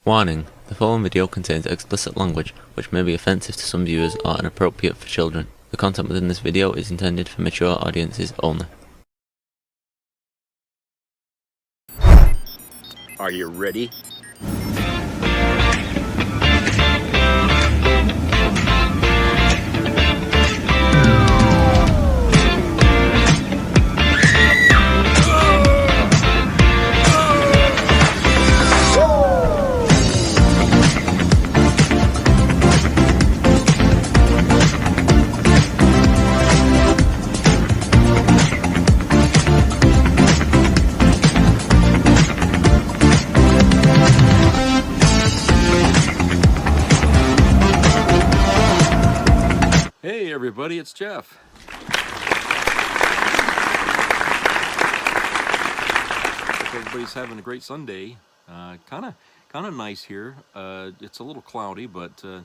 Warning: the following video contains explicit language, which may be offensive to some viewers or inappropriate for children. The content within this video is intended for mature audiences only. Are you ready? Hey everybody, it's Jeff. Hope everybody's having a great Sunday. Kind of nice here. It's a little cloudy, but the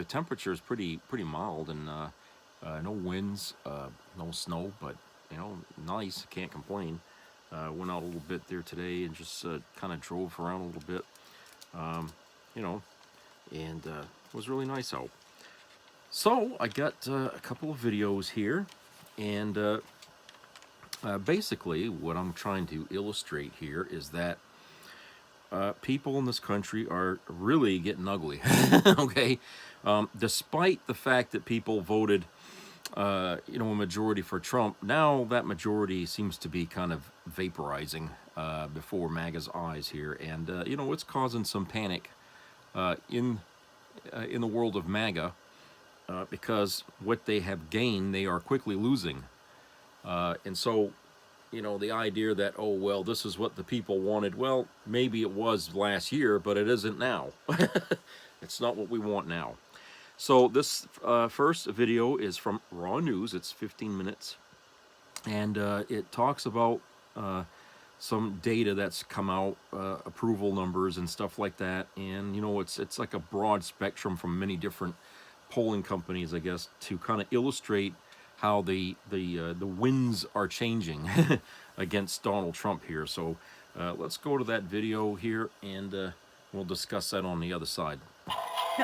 temperature is pretty mild, and no winds, no snow, but nice. Can't complain. Went out a little bit there today and just kind of drove around a little bit. And it was really nice out. So I got a couple of videos here, and basically what I'm trying to illustrate here is that people in this country are really getting ugly. Okay, despite the fact that people voted a majority for Trump, now that majority seems to be kind of vaporizing before MAGA's eyes here, and it's causing some panic in the world of MAGA. Because what they have gained, they are quickly losing. And so, the idea that, oh, well, this is what the people wanted. Well, maybe it was last year, but it isn't now. It's not what we want now. So this first video is from Raw News. It's 15 minutes. And it talks about some data that's come out, approval numbers and stuff like that. And, it's like a broad spectrum from many different polling companies, I guess, to kind of illustrate how the winds are changing against Donald Trump here. So let's go to that video here, and we'll discuss that on the other side.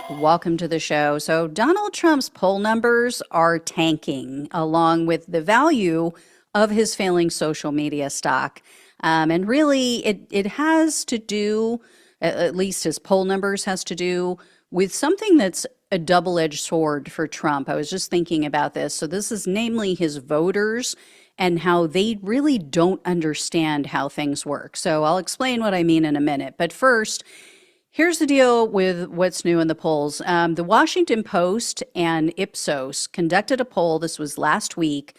Welcome to the show. So Donald Trump's poll numbers are tanking, along with the value of his failing social media stock. And really, it has to do, at least his poll numbers has to do, with something that's a double-edged sword for Trump. I was just thinking about this. So this is namely his voters and how they really don't understand how things work. So I'll explain what I mean in a minute. But first, here's the deal with what's new in the polls. The Washington Post and Ipsos conducted a poll. This was last week.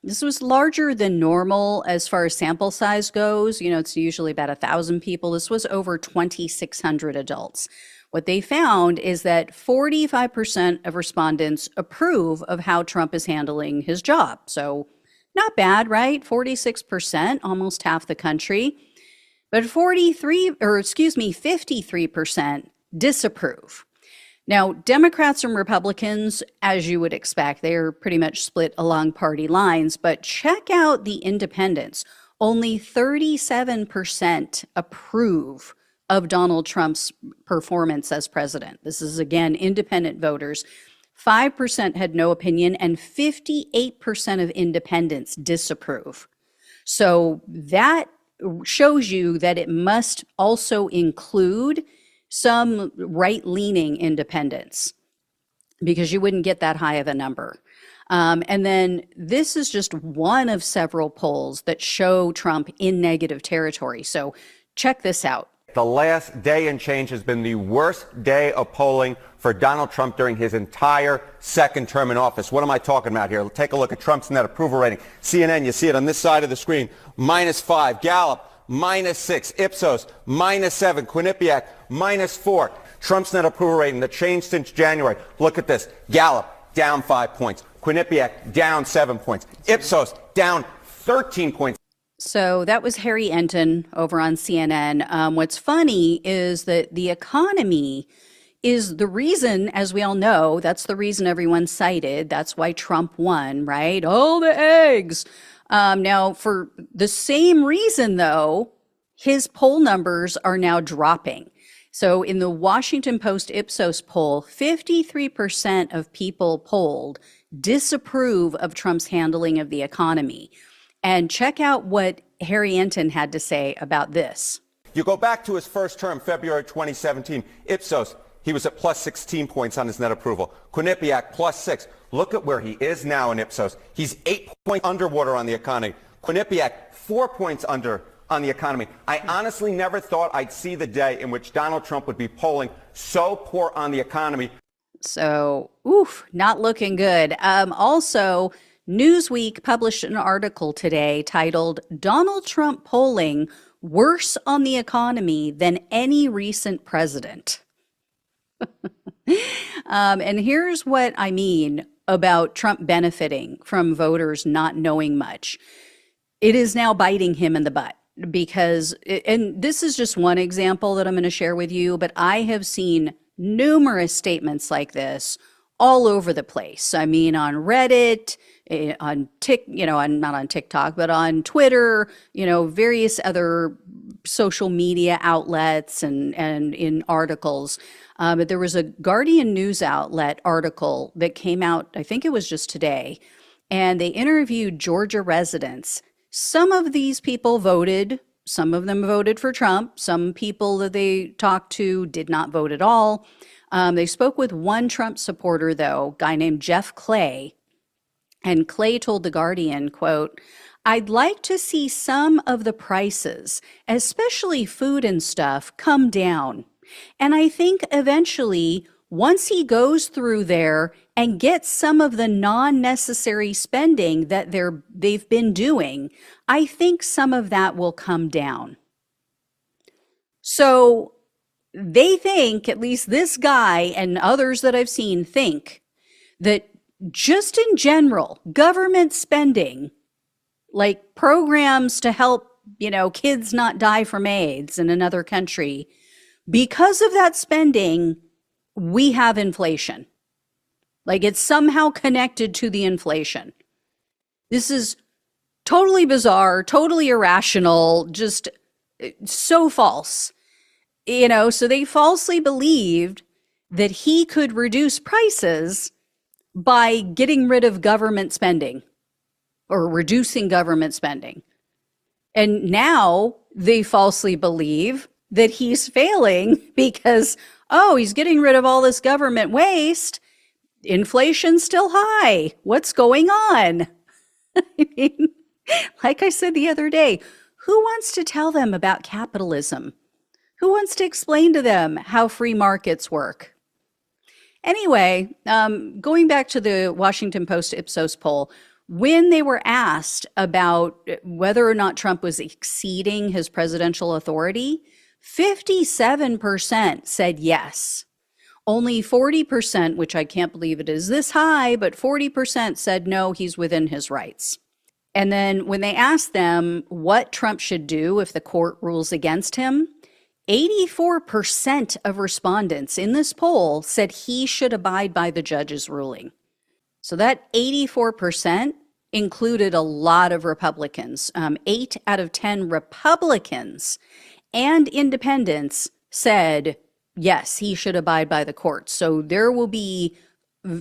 This was larger than normal as far as sample size goes. It's usually about 1,000 people. This was over 2,600 adults. What they found is that 45% of respondents approve of how Trump is handling his job. So not bad, right? 46%, almost half the country. But 53% disapprove. Now, Democrats and Republicans, as you would expect, they are pretty much split along party lines, but check out the independents. Only 37% approve of Donald Trump's performance as president. This is, again, independent voters. 5% had no opinion, and 58% of independents disapprove. So that shows you that it must also include some right-leaning independents, because you wouldn't get that high of a number. And then this is just one of several polls that show Trump in negative territory. So check this out. The last day and change has been the worst day of polling for Donald Trump during his entire second term in office. What am I talking about here? Take a look at Trump's net approval rating. CNN, you see it on this side of the screen, -5. Gallup, -6. Ipsos, -7. Quinnipiac, -4. Trump's net approval rating, the change since January. Look at this. Gallup, down 5 points. Quinnipiac, down 7 points. Ipsos, down 13 points. So that was Harry Enton over on CNN. What's funny is that the economy is the reason, as we all know, that's the reason everyone cited. That's why Trump won, right? All the eggs. Now, for the same reason, though, his poll numbers are now dropping. So in the Washington Post Ipsos poll, 53% of people polled disapprove of Trump's handling of the economy. And check out what Harry Enton had to say about this. You go back to his first term, February 2017, Ipsos, he was at plus 16 points on his net approval. Quinnipiac, plus 6. Look at where he is now in Ipsos. He's 8 points underwater on the economy. Quinnipiac, 4 points under on the economy. I honestly never thought I'd see the day in which Donald Trump would be polling so poor on the economy. So, not looking good. Also, Newsweek published an article today titled Donald Trump Polling Worse on the Economy Than Any Recent President. And here's what I mean about Trump benefiting from voters not knowing much. It is now biting him in the butt because, and this is just one example that I'm going to share with you, but I have seen numerous statements like this all over the place. I mean, on Reddit, on not on TikTok, but on Twitter, various other social media outlets and in articles. But there was a Guardian news outlet article that came out, I think it was just today, and they interviewed Georgia residents. Some of these people voted. Some of them voted for Trump. Some people that they talked to did not vote at all. They spoke with one Trump supporter, though, a guy named Jeff Clay. And Clay told The Guardian, quote, "I'd like to see some of the prices, especially food and stuff, come down. And I think eventually, once he goes through there and gets some of the non-necessary spending that they've been doing, I think some of that will come down." So they think, at least this guy and others that I've seen think, that just in general, government spending, like programs to help, kids not die from AIDS in another country, because of that spending, we have inflation. Like it's somehow connected to the inflation. This is totally bizarre, totally irrational, just so false. So they falsely believed that he could reduce prices by getting rid of government spending or reducing government spending. And now they falsely believe that he's failing because, he's getting rid of all this government waste. Inflation's still high. What's going on? I mean, like I said the other day, who wants to tell them about capitalism? Who wants to explain to them how free markets work? Anyway, going back to the Washington Post Ipsos poll, when they were asked about whether or not Trump was exceeding his presidential authority, 57% said yes. Only 40%, which I can't believe it is this high, but 40% said no, he's within his rights. And then when they asked them what Trump should do if the court rules against him, 84% of respondents in this poll said he should abide by the judge's ruling. So that 84% included a lot of Republicans. 8 out of 10 Republicans and independents said, yes, he should abide by the court. So there will be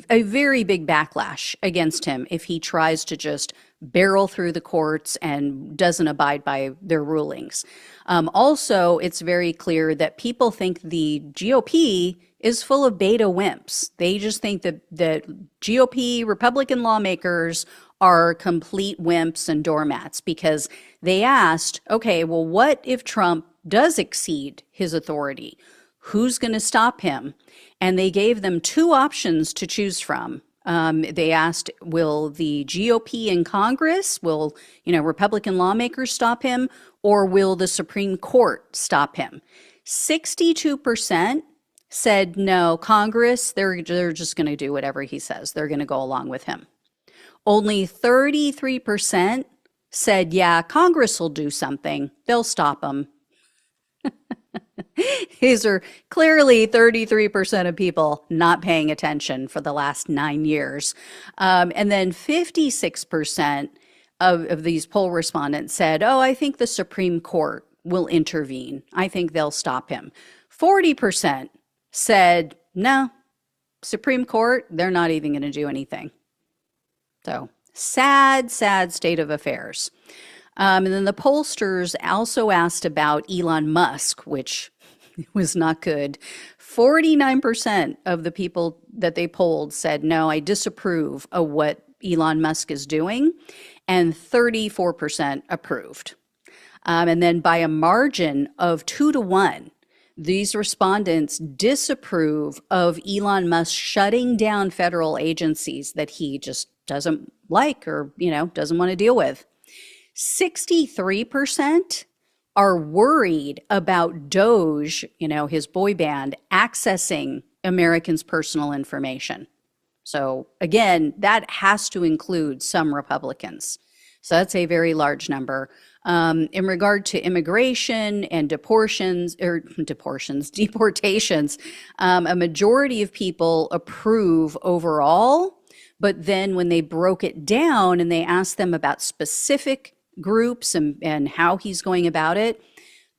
a very big backlash against him if he tries to just barrel through the courts and doesn't abide by their rulings. Also, it's very clear that people think the GOP is full of beta wimps. They just think that GOP Republican lawmakers are complete wimps and doormats because they asked, okay, well, what if Trump does exceed his authority? Who's going to stop him? And they gave them 2 options to choose from. They asked, will the GOP in Congress, will Republican lawmakers stop him, or will the Supreme Court stop him? 62% said no, Congress, they're just going to do whatever he says. They're going to go along with him. Only 33% said, yeah, Congress will do something. They'll stop him. These are clearly 33% of people not paying attention for the last 9 years. And then 56% of these poll respondents said, I think the Supreme Court will intervene. I think they'll stop him. 40% said, no, Supreme Court, they're not even going to do anything. So sad, sad state of affairs. And then the pollsters also asked about Elon Musk, which was not good. 49% of the people that they polled said, no, I disapprove of what Elon Musk is doing, and 34% approved. And then by a margin of 2-1, these respondents disapprove of Elon Musk shutting down federal agencies that he just doesn't like or, doesn't want to deal with. 63% are worried about Doge, his boy band, accessing Americans' personal information. So again, that has to include some Republicans. So that's a very large number. In regard to immigration and deportations, a majority of people approve overall, but then when they broke it down and they asked them about specific groups and how he's going about it,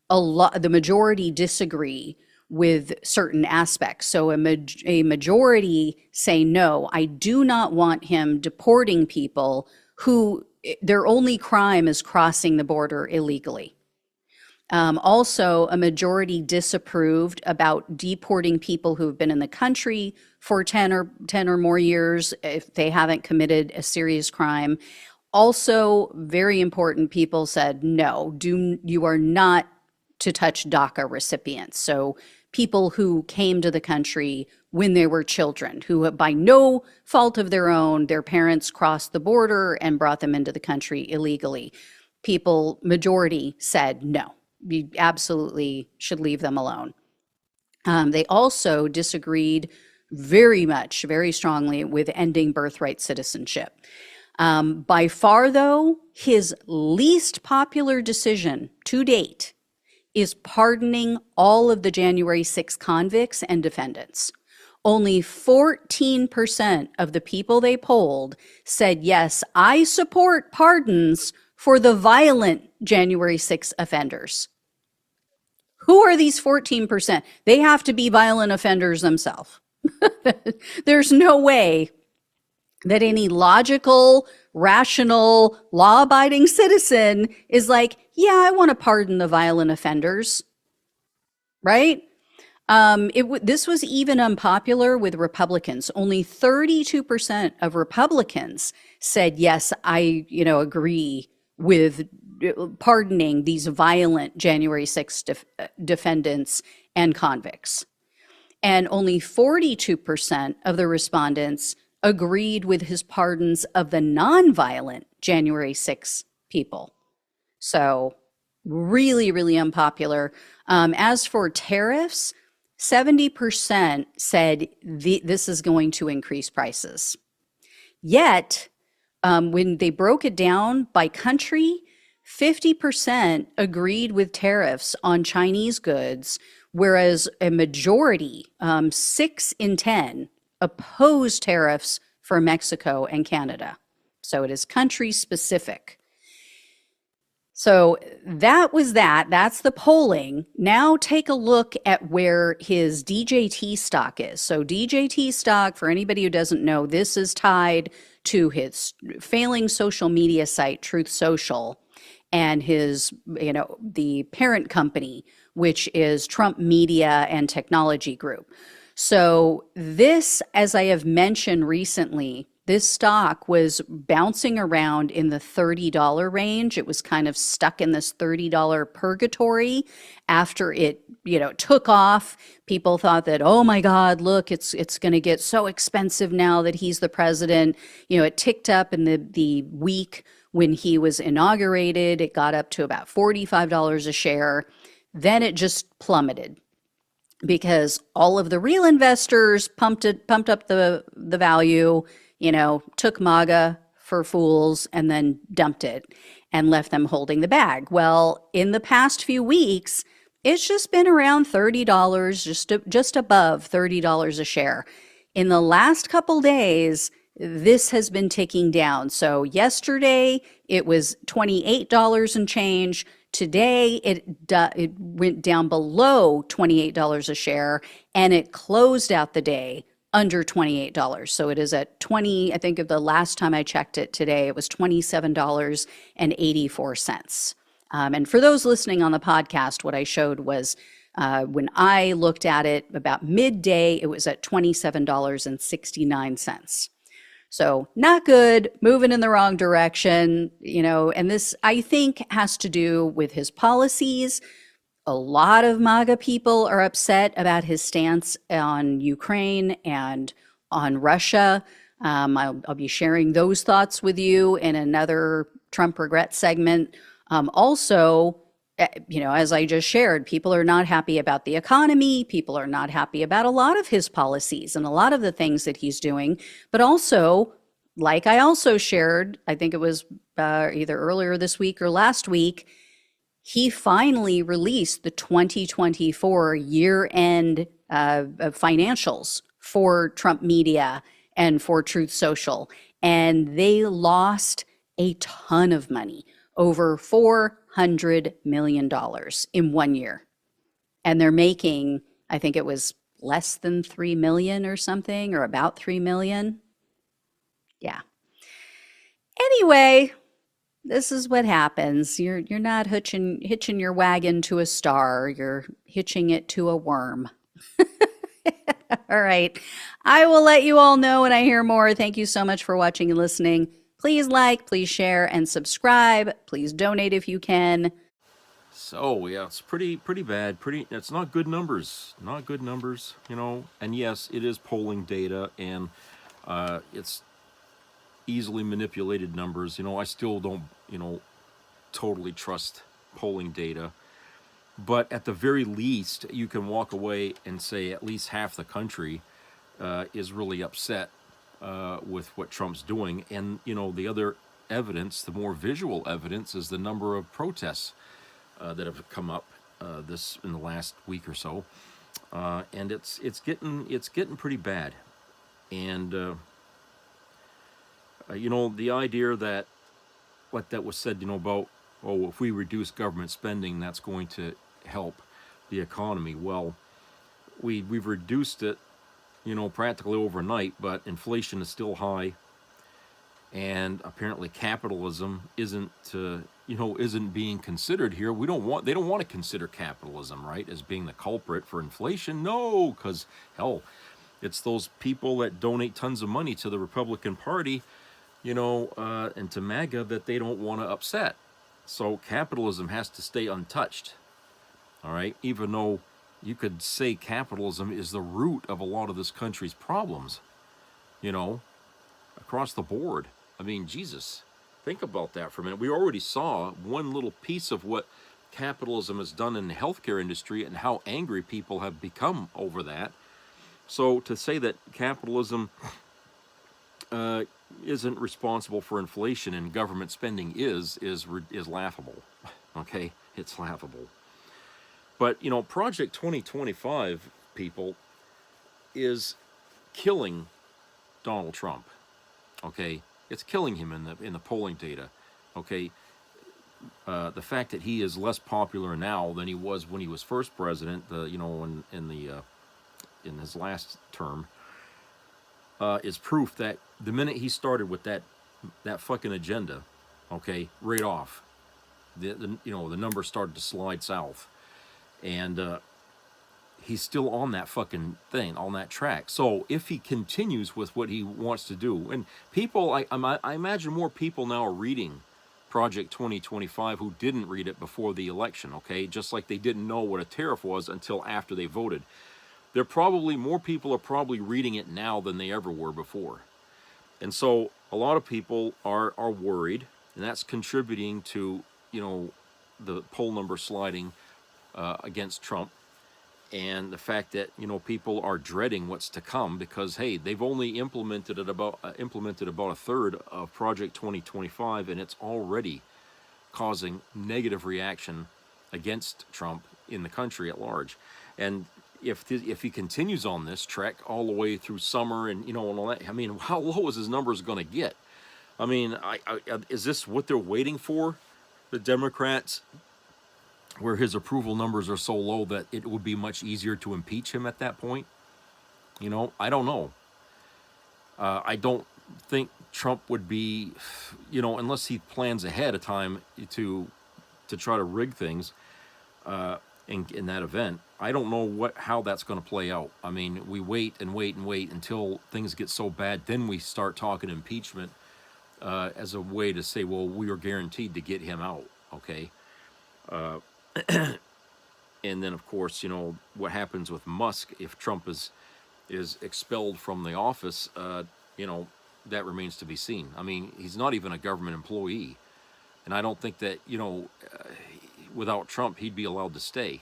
the majority disagree with certain aspects. So a majority say, no, I do not want him deporting people who their only crime is crossing the border illegally. Also, a majority disapproved about deporting people who have been in the country for 10 or more years if they haven't committed a serious crime. Also, very important, people said, no, you are not to touch DACA recipients. So people who came to the country when they were children, who by no fault of their own, their parents crossed the border and brought them into the country illegally. Majority said, no, you absolutely should leave them alone. They also disagreed very strongly with ending birthright citizenship. By far, though, his least popular decision to date is pardoning all of the January 6 convicts and defendants. Only 14% of the people they polled said, yes, I support pardons for the violent January 6 offenders. Who are these 14%? They have to be violent offenders themselves. There's no way that any logical, rational, law-abiding citizen is like, yeah, I want to pardon the violent offenders, right? This was even unpopular with Republicans. Only 32% of Republicans said, yes, I agree with pardoning these violent January 6th defendants and convicts. And only 42% of the respondents agreed with his pardons of the nonviolent January 6 people. So really unpopular. As for tariffs, 70% said this is going to increase prices. Yet, when they broke it down by country, 50% agreed with tariffs on Chinese goods, whereas a majority, 6 in 10, oppose tariffs for Mexico and Canada. So it is country specific. So that was that. That's the polling. Now take a look at where his DJT stock is. So DJT stock, for anybody who doesn't know, this is tied to his failing social media site, Truth Social, and his, the parent company, which is Trump Media and Technology Group. So this, as I have mentioned recently, this stock was bouncing around in the $30 range. It was kind of stuck in this $30 purgatory after it, took off. People thought that, oh my God, look, it's going to get so expensive now that he's the president. It ticked up in the week when he was inaugurated. It got up to about $45 a share. Then it just plummeted, because all of the real investors pumped up the value, took MAGA for fools and then dumped it and left them holding the bag. Well, in the past few weeks, it's just been around $30, just above $30 a share. In the last couple days, this has been ticking down. So yesterday, it was $28 and change. Today, it went down below $28 a share, and it closed out the day under $28. So it is at 20, I think of the last time I checked it today, it was $27.84. And for those listening on the podcast, what I showed was when I looked at it about midday, it was at $27.69. So not good, moving in the wrong direction, and this, I think, has to do with his policies. A lot of MAGA people are upset about his stance on Ukraine and on Russia. I'll be sharing those thoughts with you in another Trump regret segment. Also, as I just shared, people are not happy about the economy. People are not happy about a lot of his policies and a lot of the things that he's doing. But also, like I also shared, I think it was either earlier this week or last week, he finally released the 2024 year-end financials for Trump Media and for Truth Social. And they lost a ton of money, over $400 million in 1 year. And they're making, I think it was less than 3 million or something, or about 3 million. Yeah. Anyway, this is what happens. You're not hitching your wagon to a star. You're hitching it to a worm. All right. I will let you all know when I hear more. Thank you so much for watching and listening. Please like, please share, and subscribe. Please donate if you can. So yeah, it's pretty bad. It's not good numbers. Not good numbers, And yes, it is polling data, and it's easily manipulated numbers. I still don't, totally trust polling data. But at the very least, you can walk away and say at least half the country is really upset with what Trump's doing. And, the other evidence, the more visual evidence, is the number of protests that have come up this in the last week or so. And it's getting pretty bad. And, the idea that what that was said, about, if we reduce government spending, that's going to help the economy. Well, we've reduced it, practically overnight, but inflation is still high, and apparently capitalism isn't being considered here. They don't want to consider capitalism, right, as being the culprit for inflation. No, because hell, it's those people that donate tons of money to the Republican Party, and to MAGA that they don't want to upset. So capitalism has to stay untouched. All right, even though you could say capitalism is the root of a lot of this country's problems, across the board. I mean, Jesus, think about that for a minute. We already saw one little piece of what capitalism has done in the healthcare industry and how angry people have become over that. So to say that capitalism isn't responsible for inflation and government spending is laughable. Okay, it's laughable. But Project 2025, people, is killing Donald Trump. Okay, it's killing him in the polling data. Okay, the fact that he is less popular now than he was when he was first president, in his last term, is proof that the minute he started with that fucking agenda, okay, right off, the numbers started to slide south, and he's still on that fucking thing, on that track. So if he continues with what he wants to do, and people, I imagine more people now are reading Project 2025 who didn't read it before the election, okay, just like they didn't know what a tariff was until after they voted. More people are probably reading it now than they ever were before. And so a lot of people are worried, and that's contributing to, the poll number sliding against Trump, and the fact that, people are dreading what's to come because, hey, they've only implemented about a third of Project 2025, and it's already causing negative reaction against Trump in the country at large. And if he continues on this trek all the way through summer and and all that, I mean, how low is his numbers going to get? I mean, is this what they're waiting for? The Democrats where his approval numbers are so low that it would be much easier to impeach him at that point? You know, I don't know. I don't think Trump would be, you know, unless he plans ahead of time to try to rig things in that event. I don't know how that's going to play out. I mean, we wait and wait and wait until things get so bad, then we start talking impeachment as a way to say, well, we are guaranteed to get him out, okay? And then, of course, you know, what happens with Musk if Trump is expelled from the office, you know, that remains to be seen. I mean, he's not even a government employee. And I don't think that, you know, without Trump, he'd be allowed to stay.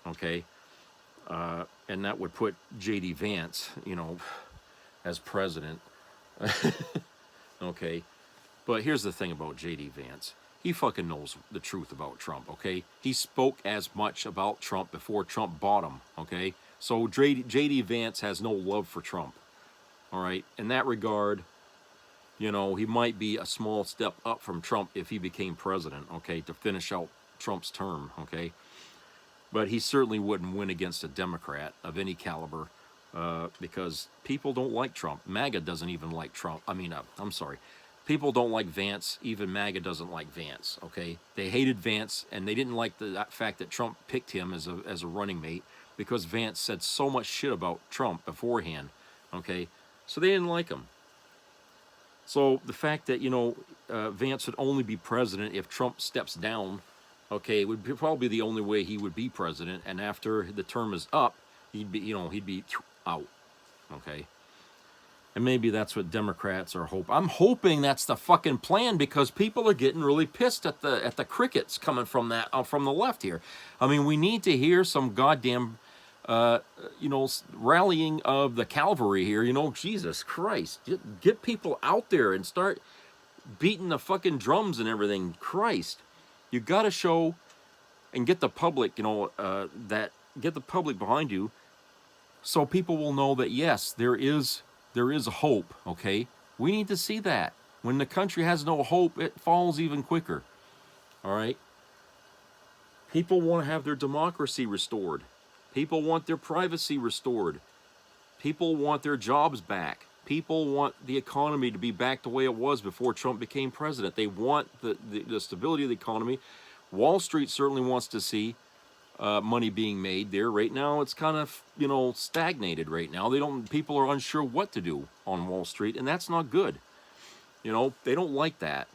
Okay? And that would put J.D. Vance, you know, as president. Okay? But here's the thing about J.D. Vance. He fucking knows the truth about Trump, okay? He spoke as much about Trump before Trump bought him, okay? So J.D. Vance has no love for Trump, all right? In that regard, you know, he might be a small step up from Trump if he became president, okay, to finish out Trump's term, okay? But he certainly wouldn't win against a Democrat of any caliber because people don't like Trump. MAGA doesn't even like Trump. I mean, I'm sorry. People don't like Vance. Even MAGA doesn't like Vance, okay? They hated Vance, and they didn't like the fact that Trump picked him as a running mate because Vance said so much shit about Trump beforehand, okay? So they didn't like him. So the fact that, you know, Vance would only be president if Trump steps down, okay, would be probably the only way he would be president. And after the term is up, he'd be out, okay? And maybe that's what Democrats are hoping. I'm hoping that's the fucking plan because people are getting really pissed at the crickets coming from from the left here. I mean, we need to hear some goddamn, you know, rallying of the cavalry here. You know, Jesus Christ, get people out there and start beating the fucking drums and everything. Christ, you got to show and get the public, you know, get the public behind you, so people will know that yes, there is hope, okay? We need to see that. When the country has no hope, it falls even quicker, all right? People want to have their democracy restored. People want their privacy restored. People want their jobs back. People want the economy to be back the way it was before Trump became president. They want the stability of the economy. Wall Street certainly wants to see money being made there. Right now, it's kind of, you know, stagnated right now. People are unsure what to do on Wall Street, and that's not good. You know, they don't like that.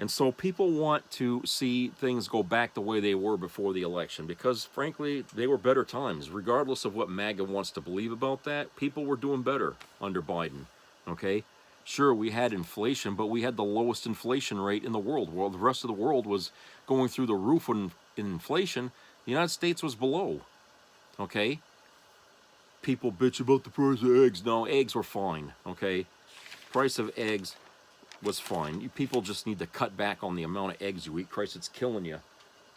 And so people want to see things go back the way they were before the election because, frankly, they were better times. Regardless of what MAGA wants to believe about that, people were doing better under Biden, okay? Sure, we had inflation, but we had the lowest inflation rate in the world. While the rest of the world was going through the roof in inflation, the United States was below, okay? People bitch about the price of eggs. No, eggs were fine, okay? Price of eggs was fine. People just need to cut back on the amount of eggs you eat. Christ, it's killing you.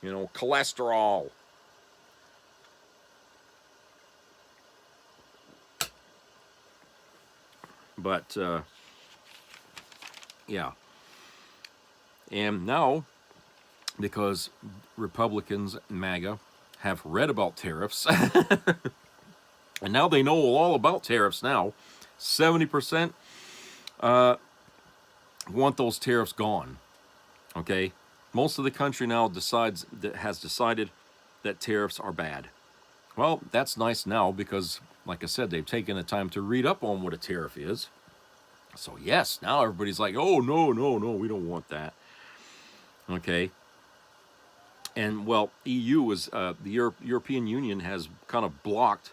You know, cholesterol. But, yeah. And now, because Republicans, MAGA, have read about tariffs, and now they know all about tariffs now, 70% want those tariffs gone, okay? Most of the country now has decided that tariffs are bad. Well, that's nice now because, like I said, they've taken the time to read up on what a tariff is. So yes, now everybody's like, oh, no, we don't want that, okay? And, well, EU is, the European Union has kind of blocked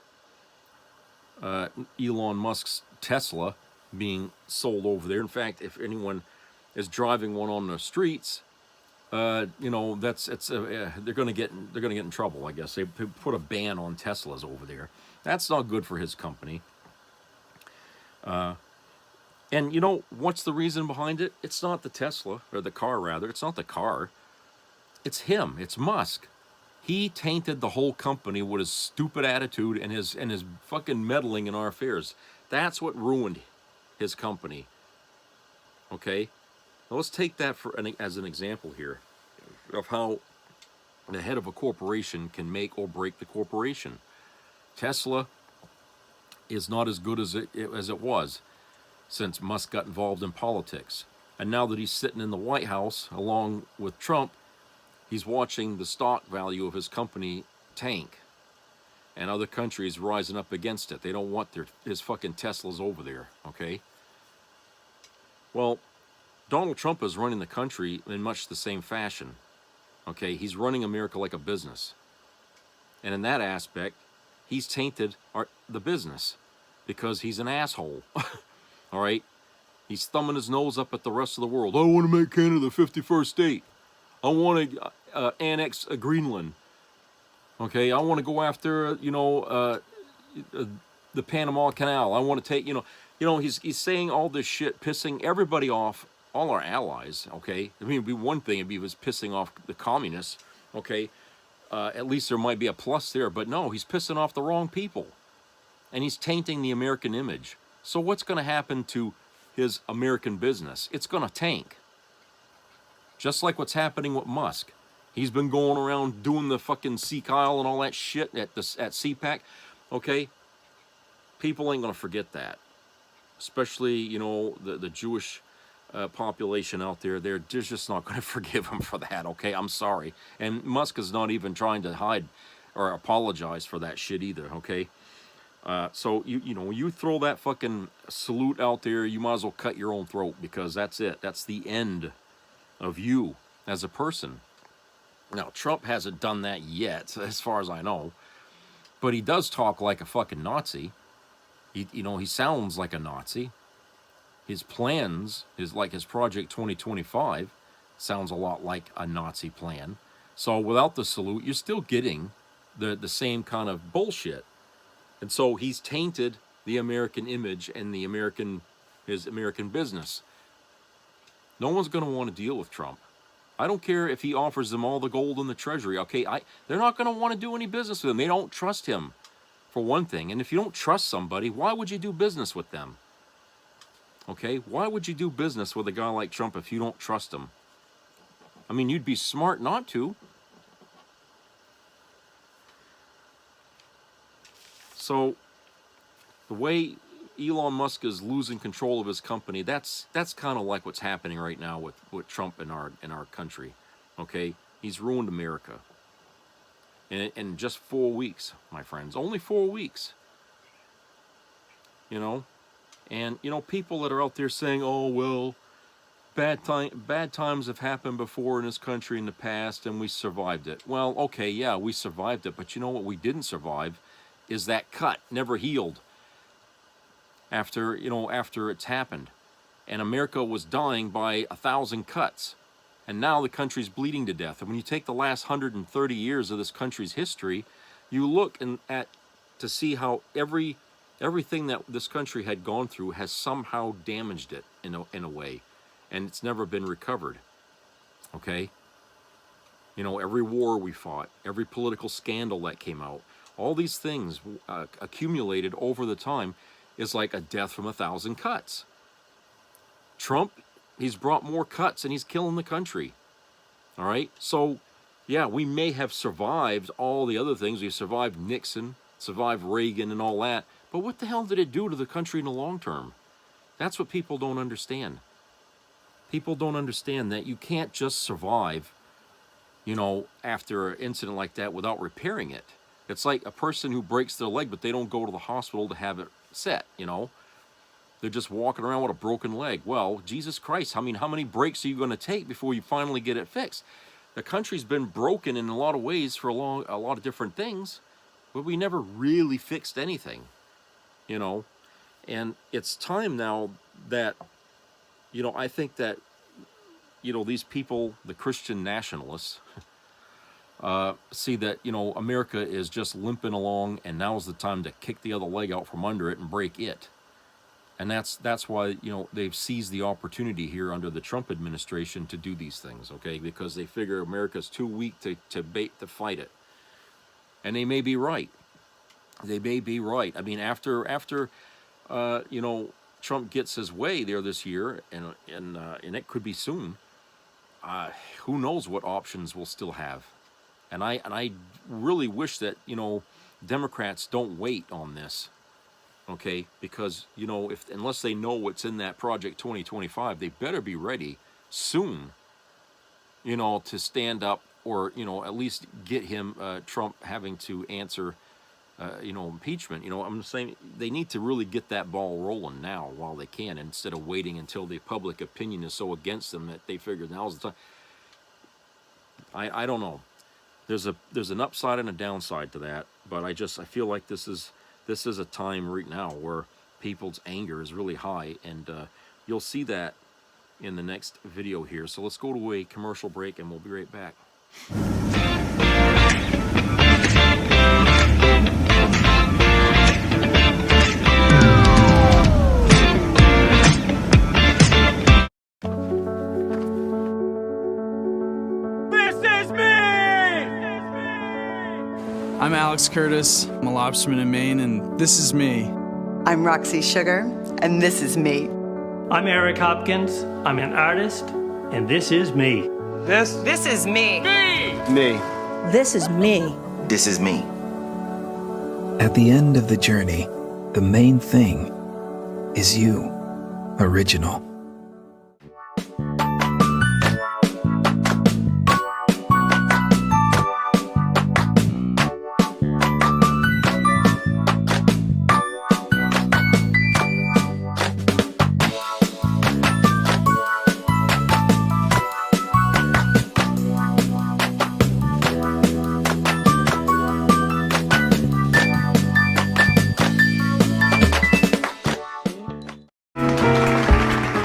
Elon Musk's Tesla being sold over there. In fact, if anyone is driving one on the streets, you know, they're going to get in trouble. I guess they put a ban on Teslas over there. That's not good for his company. And you know what's the reason behind it? It's not the Tesla, or the car rather. It's not the car. It's him. It's Musk. He tainted the whole company with his stupid attitude and his fucking meddling in our affairs. That's what ruined his company. Okay? Now let's take that as an example here of how the head of a corporation can make or break the corporation. Tesla is not as good as it was since Musk got involved in politics. And now that he's sitting in the White House along with Trump, he's watching the stock value of his company tank. And other countries rising up against it. They don't want his fucking Teslas over there, okay? Well, Donald Trump is running the country in much the same fashion, okay? He's running America like a business. And in that aspect, he's tainted the business because he's an asshole, all right? He's thumbing his nose up at the rest of the world. I want to make Canada the 51st state. I want to annex Greenland. Okay, I want to go after, the Panama Canal. I want to take, he's saying all this shit, pissing everybody off, all our allies, okay? I mean, it'd be one thing if he was pissing off the communists, okay? At least there might be a plus there, but no, he's pissing off the wrong people. And he's tainting the American image. So what's going to happen to his American business? It's going to tank. Just like what's happening with Musk. He's been going around doing the fucking Sikh Isle and all that shit at CPAC. Okay? People ain't going to forget that. Especially, the Jewish population out there. They're just not going to forgive him for that, okay? I'm sorry. And Musk is not even trying to hide or apologize for that shit either, okay? So, when you throw that fucking salute out there, you might as well cut your own throat because that's it. That's the end of you as a person. Now, Trump hasn't done that yet, as far as I know, but he does talk like a fucking Nazi. He sounds like a Nazi. His plans, his Project 2025, sounds a lot like a Nazi plan. So without the salute, you're still getting the same kind of bullshit. And so he's tainted the American image and his American business. No one's going to want to deal with Trump. I don't care if he offers them all the gold in the treasury, okay? They're not going to want to do any business with him. They don't trust him, for one thing. And if you don't trust somebody, why would you do business with them? Okay? Why would you do business with a guy like Trump if you don't trust him? I mean, you'd be smart not to. So, the way Elon Musk is losing control of his company, that's kind of like what's happening right now with Trump in our country. Okay? He's ruined America. In just 4 weeks, my friends. Only 4 weeks. And people that are out there saying, "Oh, well, bad times have happened before in this country in the past and we survived it." Well, okay, yeah, we survived it, but you know what we didn't survive is that cut never healed. After it's happened. And America was dying by 1,000 cuts. And now the country's bleeding to death. And when you take the last 130 years of this country's history, you look to see how everything that this country had gone through has somehow damaged it in a way. And it's never been recovered. Okay? Every war we fought, every political scandal that came out, all these things accumulated over the time is like a death from 1,000 cuts. Trump, he's brought more cuts and he's killing the country. All right? So, yeah, we may have survived all the other things. We survived Nixon, survived Reagan and all that. But what the hell did it do to the country in the long term? That's what people don't understand. People don't understand that you can't just survive, after an incident like that without repairing it. It's like a person who breaks their leg, but they don't go to the hospital to have it set, They're just walking around with a broken leg. Well, Jesus Christ, how many breaks are you going to take before you finally get it fixed? The country's been broken in a lot of ways for a lot of different things, but we never really fixed anything, And it's time now that, I think that, these people, the Christian nationalists, see that, America is just limping along and now's the time to kick the other leg out from under it and break it. And that's why, they've seized the opportunity here under the Trump administration to do these things, okay? Because they figure America's too weak to fight it. And they may be right. They may be right. I mean, after Trump gets his way there this year, and it could be soon, who knows what options we'll still have. And I really wish that, Democrats don't wait on this. Okay, because unless they know what's in that Project 2025, they better be ready soon, to stand up, or at least get him, Trump, having to answer, impeachment. I'm saying they need to really get that ball rolling now while they can, instead of waiting until the public opinion is so against them that they figure now's the time. I don't know. There's an upside and a downside to that, but I feel like this is a time right now where people's anger is really high, and you'll see that in the next video here. So let's go to a commercial break, and we'll be right back. I'm Alex Curtis. I'm a lobsterman in Maine, and this is me. I'm Roxy Sugar, and this is me. I'm Eric Hopkins. I'm an artist, and this is me. This is me. Me. This is me. This is me. At the end of the journey, the main thing is you, original.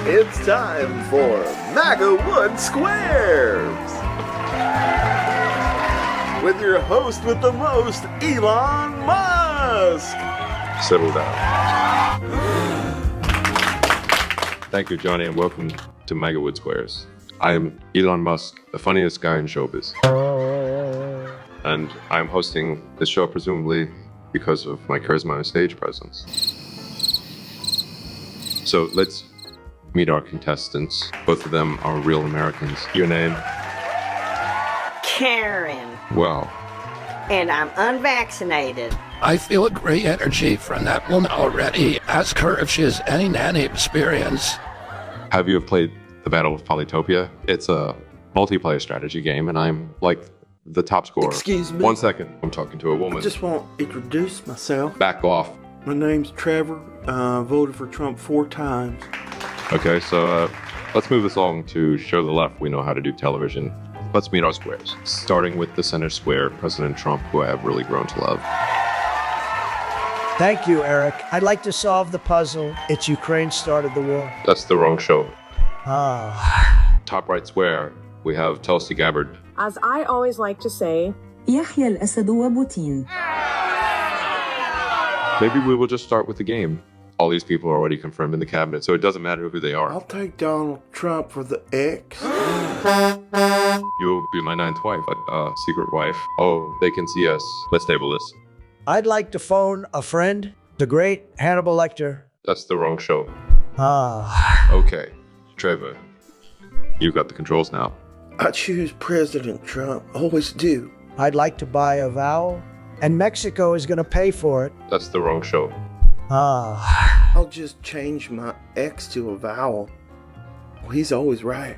It's time for MAGA Wood Squares with your host with the most, Elon Musk. Settle down. Thank you, Johnny, and welcome to MAGA Wood Squares. I am Elon Musk, the funniest guy in showbiz. And I'm hosting this show presumably because of my charisma and stage presence. So let's meet our contestants. Both of them are real Americans. Your name? Karen. Wow. And I'm unvaccinated. I feel a great energy from that woman already. Ask her if she has any nanny experience. Have you played the Battle of Polytopia? It's a multiplayer strategy game, and I'm like the top scorer. Excuse me. 1 second. I'm talking to a woman. I just want to introduce myself. Back off. My name's Trevor. Voted for Trump 4 times. Okay, so let's move this along to show the left we know how to do television. Let's meet our squares. Starting with the center square, President Trump, who I have really grown to love. Thank you, Eric. I'd like to solve the puzzle. It's Ukraine started the war. That's the wrong show. Ah. Top right square, we have Tulsi Gabbard. As I always like to say, يحيى الأسد وبوتين. Maybe we will just start with the game. All these people are already confirmed in the cabinet, so it doesn't matter who they are. I'll take Donald Trump for the X. You'll be my 9th wife, secret wife. Oh, they can see us. Let's table this. I'd like to phone a friend, the great Hannibal Lecter. That's the wrong show. Ah. Okay, Trevor, you've got the controls now. I choose President Trump. Always do. I'd like to buy a vowel, and Mexico is going to pay for it. That's the wrong show. Ah. I'll just change my X to a vowel. Well, he's always right.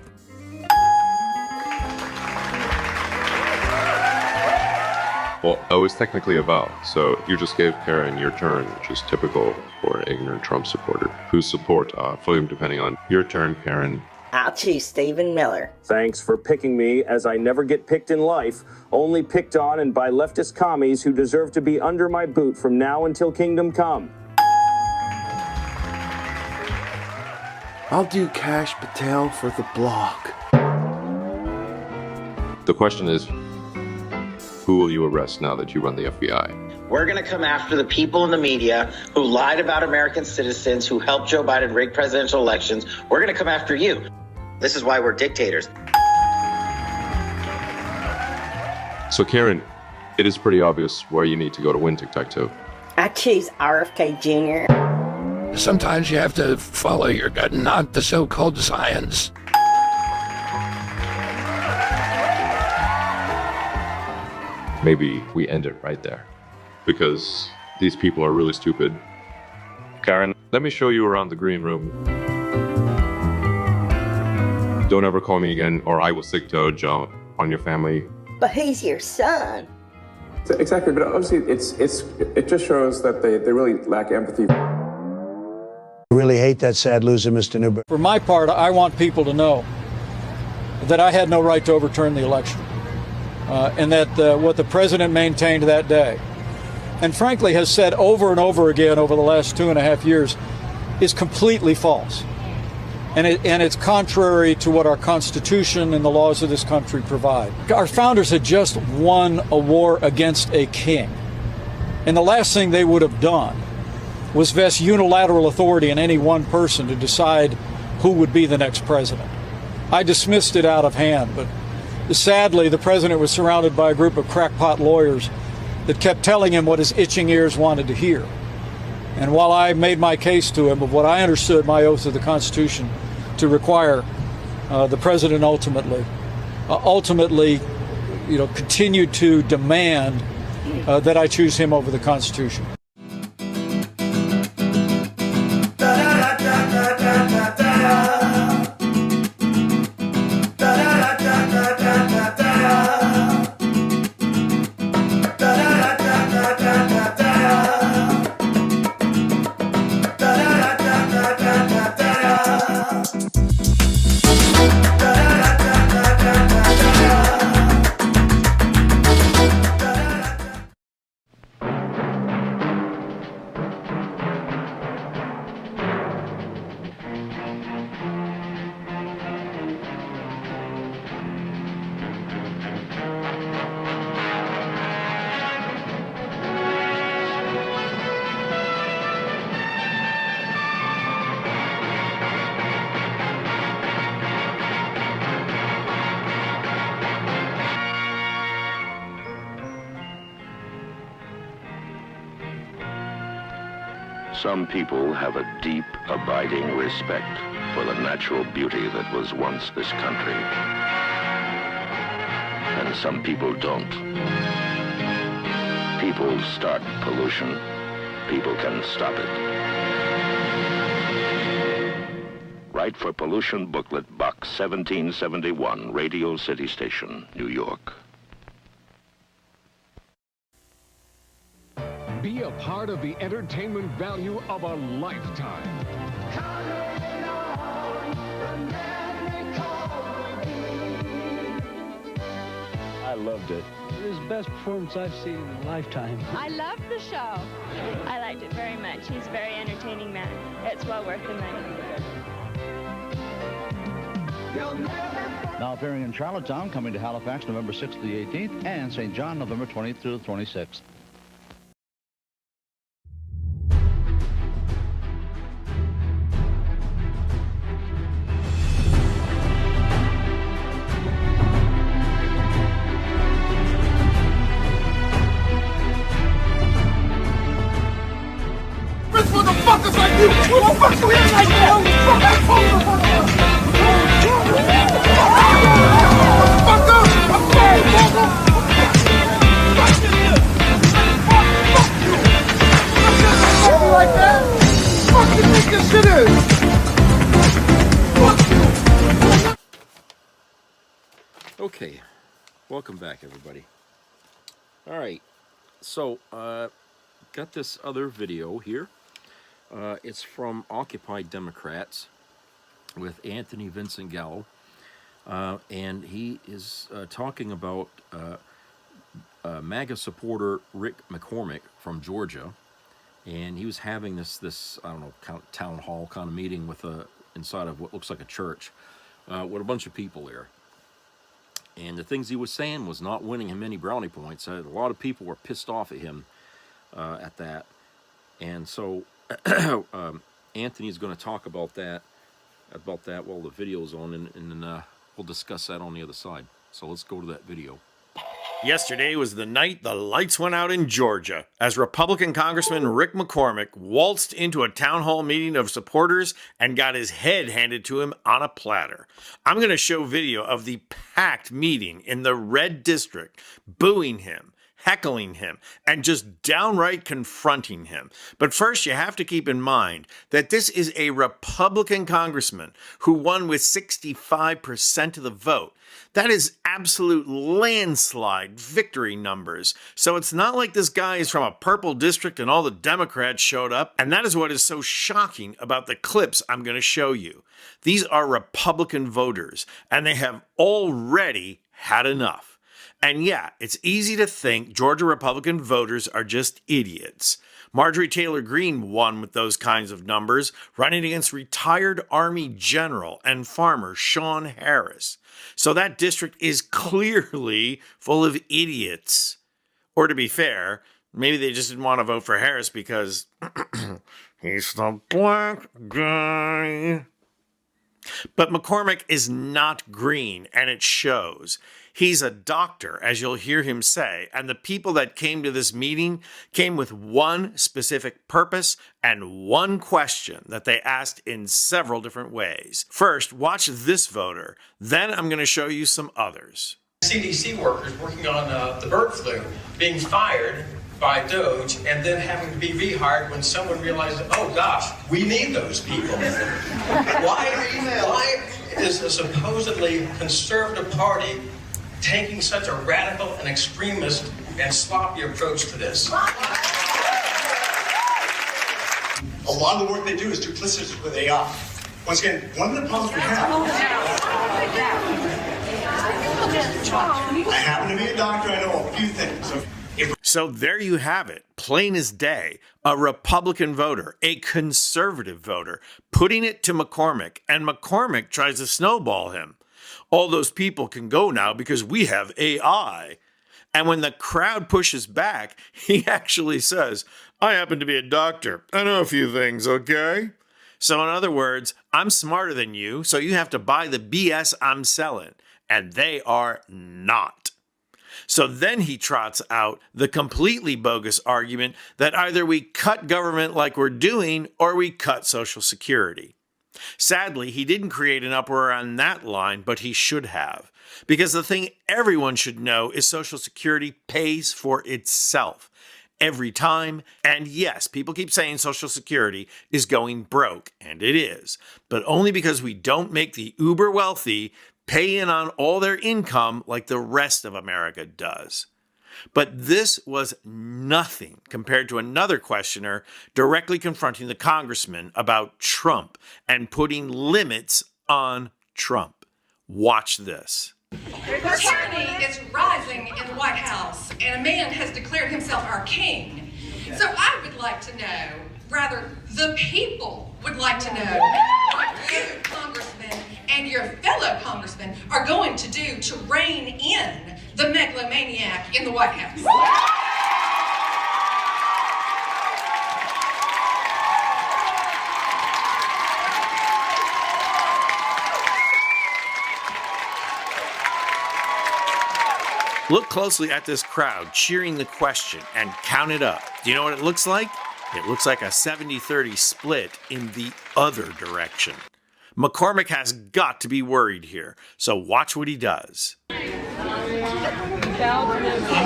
Well, I was technically a vowel, so you just gave Karen your turn, which is typical for an ignorant Trump supporter whose support fully depending on your turn, Karen. I'll choose Stephen Miller. Thanks for picking me, as I never get picked in life, only picked on and by leftist commies who deserve to be under my boot from now until kingdom come. I'll do Kash Patel for the block. The question is, who will you arrest now that you run the FBI? We're going to come after the people in the media who lied about American citizens, who helped Joe Biden rig presidential elections. We're going to come after you. This is why we're dictators. So, Karen, it is pretty obvious where you need to go to win tic-tac-toe. I choose RFK Jr. Sometimes you have to follow your gut, not the so-called science. maybe we end it right there. Because these people are really stupid. Karen, let me show you around the green room. Don't ever call me again, or I will stick Doge on your family. But he's your son. Exactly, but obviously it just shows that they really lack empathy. I really hate that sad loser, Mr. Newberg. For my part, I want people to know that I had no right to overturn the election, and that what the president maintained that day, and frankly has said over and over again over the last 2.5 years, is completely false. And it's contrary to what our Constitution and the laws of this country provide. Our founders had just won a war against a king. And the last thing they would have done was vest unilateral authority in any one person to decide who would be the next president. I dismissed it out of hand, but sadly, the president was surrounded by a group of crackpot lawyers that kept telling him what his itching ears wanted to hear. And while I made my case to him of what I understood my oath of the Constitution to require, the president ultimately, continued to demand that I choose him over the Constitution. Some people have a deep, abiding respect for the natural beauty that was once this country. And some people don't. People start pollution. People can stop it. Write for Pollution Booklet, Box 1771, Radio City Station, New York. Be a part of the entertainment value of a lifetime. I loved it. It was the best performance I've seen in a lifetime. I loved the show. I liked it very much. He's a very entertaining man. It's well worth the money. Now appearing in Charlottetown, coming to Halifax November 6th to the 18th, and St. John November 20th through the 26th. Motherfuckers like you! Who the fuck you in like that? Like that? Fuck you think this shit is? Fuck you! Okay, welcome back, everybody. All right, so got this other video here. It's from Occupy Democrats with Anthony Vincent Gallo, and he is talking about MAGA supporter Rick McCormick from Georgia, and he was having this I don't know, town hall kind of meeting with inside of what looks like a church with a bunch of people there. And the things he was saying was not winning him any brownie points. A lot of people were pissed off at him at that, and so Anthony's going to talk about that while the video's on, and then we'll discuss that on the other side. So let's go to that video. Yesterday was the night the lights went out in Georgia as Republican Congressman Rick McCormick waltzed into a town hall meeting of supporters and got his head handed to him on a platter. I'm going to show video of the packed meeting in the red district, booing him, heckling him and just downright confronting him. But first, you have to keep in mind that this is a Republican congressman who won with 65% of the vote. That is absolute landslide victory numbers. So it's not like this guy is from a purple district and all the Democrats showed up. And that is what is so shocking about the clips I'm going to show you. These are Republican voters, and they have already had enough. And yeah, it's easy to think Georgia Republican voters are just idiots. Marjorie Taylor Greene won with those kinds of numbers, running against retired Army General and farmer Sean Harris. So that district is clearly full of idiots. Or to be fair, maybe they just didn't want to vote for Harris because he's the black guy. But McCormick is not green, and it shows. He's a doctor, as you'll hear him say, and the people that came to this meeting came with one specific purpose and one question that they asked in several different ways. First, watch this voter. Then I'm going to show you some others. CDC workers working on the bird flu being fired by DOGE and then having to be rehired when someone realized, oh gosh, we need those people. Why is a supposedly conservative party taking such a radical and extremist and sloppy approach to this? A lot of the work they do is duplicitous with AI. Once again, one of the problems we have. I happen to be a doctor, I know a few things. So there you have it, plain as day, a Republican voter, a conservative voter, putting it to McCormick, and McCormick tries to snowball him. All those people can go now because we have AI. And when the crowd pushes back, he actually says, I happen to be a doctor. I know a few things, okay? So in other words, I'm smarter than you, so you have to buy the BS I'm selling. And they are not. So then he trots out the completely bogus argument that either we cut government like we're doing or we cut Social Security. Sadly, he didn't create an uproar on that line, but he should have. Because the thing everyone should know is Social Security pays for itself every time. And yes, people keep saying Social Security is going broke, and it is. But only because we don't make the uber wealthy pay in on all their income like the rest of America does. But this was nothing compared to another questioner directly confronting the congressman about Trump and putting limits on Trump. Watch this. Tyranny is rising in the White House, and a man has declared himself our king. So I would like to know, rather, the people would like to know what you, Congressman, and your fellow congressmen are going to do to rein in the megalomaniac in the White House. Look closely at this crowd cheering the question and count it up. Do you know what it looks like? It looks like a 70-30 split in the other direction. McCormick has got to be worried here, so watch what he does. I'm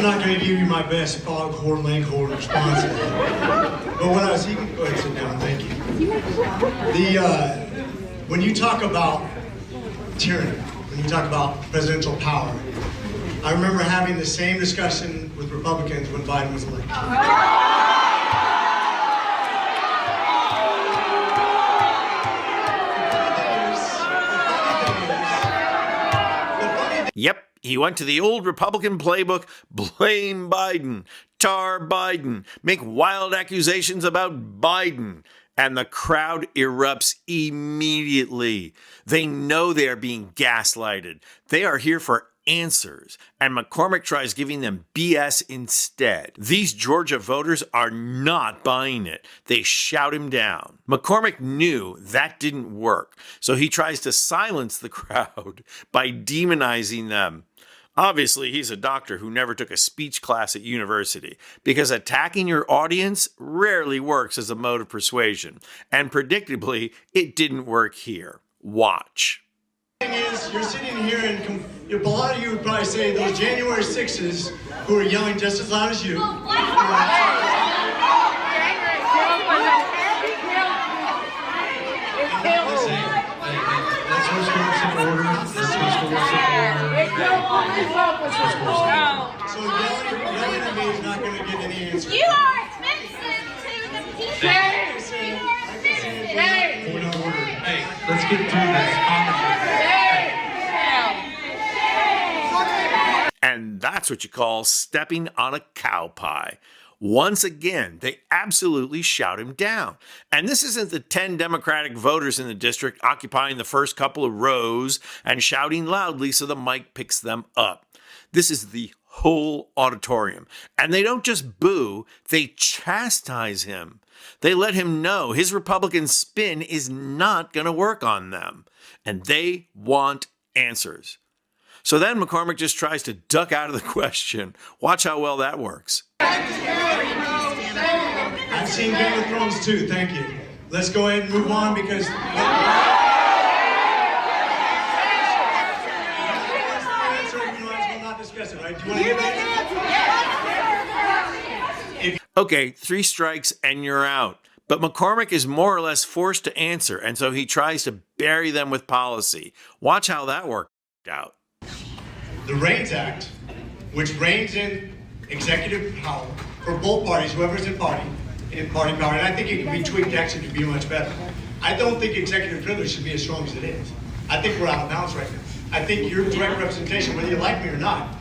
not going to give you my best foghorn leghorn response. But what I was, you can go ahead and sit down, thank you. When you talk about tyranny, when you talk about presidential power, I remember having the same discussion with Republicans when Biden was elected. Yep, he went to the old Republican playbook, blame Biden, tar Biden, make wild accusations about Biden, and the crowd erupts immediately. They know they are being gaslighted. They are here for answers, and McCormick tries giving them BS instead. These Georgia voters are not buying it. They shout him down. McCormick knew that didn't work, so he tries to silence the crowd by demonizing them. Obviously, he's a doctor who never took a speech class at university, because attacking your audience rarely works as a mode of persuasion, and predictably, it didn't work here. Watch. The thing is, you're sitting here and a lot of you would probably say those January 6s who are yelling just as loud as you. Let's restore some order. Let's restore some order. So yelling at me is not going to get any answer. You are expensive to the people. Point of order. Hey, let's get through this. And that's what you call stepping on a cow pie. Once again, they absolutely shout him down. And this isn't the 10 Democratic voters in the district occupying the first couple of rows and shouting loudly so the mic picks them up. This is the whole auditorium. And they don't just boo, they chastise him. They let him know his Republican spin is not going to work on them. And they want answers. So then McCormick just tries to duck out of the question. Watch how well that works. I've seen Game of Thrones too, thank you. Let's go ahead and move on because... Okay, 3 strikes and you're out. But McCormick is more or less forced to answer, and so he tries to bury them with policy. Watch how that worked out. The REINS Act, which reins in executive power for both parties, whoever's in party power, and I think it can be tweaked actually to be much better. I don't think executive privilege should be as strong as it is. I think we're out of bounds right now. I think your direct representation, whether you like me or not,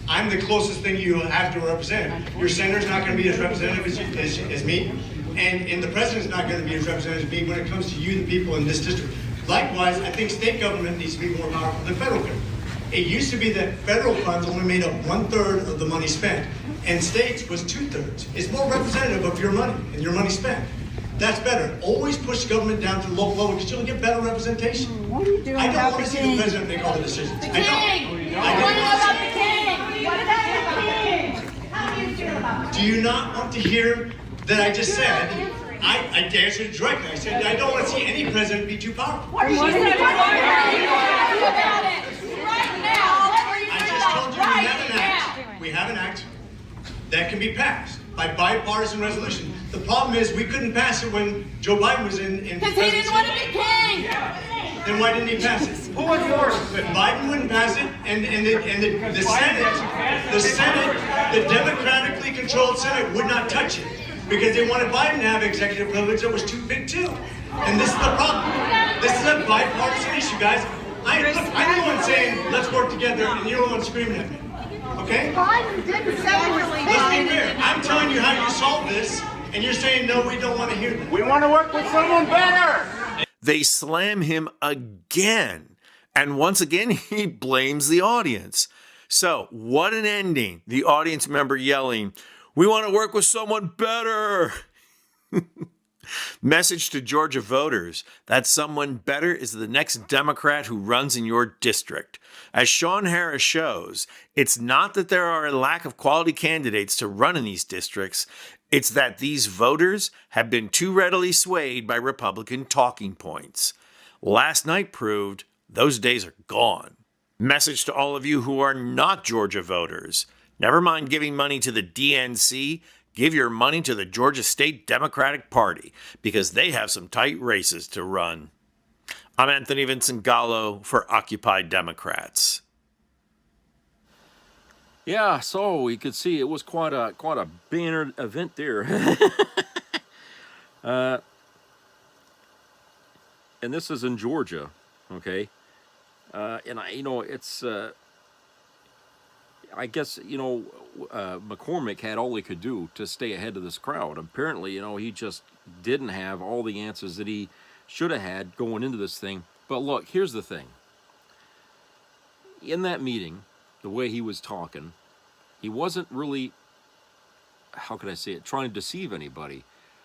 I'm the closest thing you have to represent. Your senator's not going to be as representative as me, and the president's not going to be as representative as me when it comes to you, the people in this district. Likewise, I think state government needs to be more powerful than federal government. It used to be that federal funds only made up 1/3 of the money spent, and states was 2/3. It's more representative of your money and your money spent. That's better. Always push government down to the local level because you'll get better representation. What are you doing I don't about want the to see king? the president make all the decisions. The I king! don't. I want to know about the king! What about the king? How do you feel about it? Do you not want to hear that I just said? I answered directly. I said I don't want to see any president be too powerful. What are you doing about it? Right now! I just told you we have an act that can be passed by bipartisan resolution. The problem is we couldn't pass it when Joe Biden was in Because he didn't want to be king! Then why didn't he pass it? Who enforced it? Biden wouldn't pass it, and the Senate, the democratically controlled Senate would not touch it because they wanted Biden to have executive privilege that was too big too. And this is the problem. This is a bipartisan issue, guys. I'm the one saying let's work together, and you're the one screaming at me. Okay? Biden didn't separately. Let's be fair. I'm telling you how you solve this, and you're saying no, we don't want to hear that. We want to work with someone better. They slam him again. And once again, he blames the audience. So, what an ending. The audience member yelling, "We want to work with someone better." Message to Georgia voters: that someone better is the next Democrat who runs in your district. As Sean Harris shows, it's not that there are a lack of quality candidates to run in these districts. It's that these voters have been too readily swayed by Republican talking points. Last night proved those days are gone. Message to all of you who are not Georgia voters: never mind giving money to the DNC. Give your money to the Georgia State Democratic Party because they have some tight races to run. I'm Anthony Vincent Gallo for Occupy Democrats. Yeah, so you could see it was quite a banner event there. And this is in Georgia, okay? And it's I guess, McCormick had all he could do to stay ahead of this crowd. Apparently, he just didn't have all the answers that he should have had going into this thing. But look, here's the thing. In that meeting, the way he was talking, he wasn't really, how could I say it, trying to deceive anybody.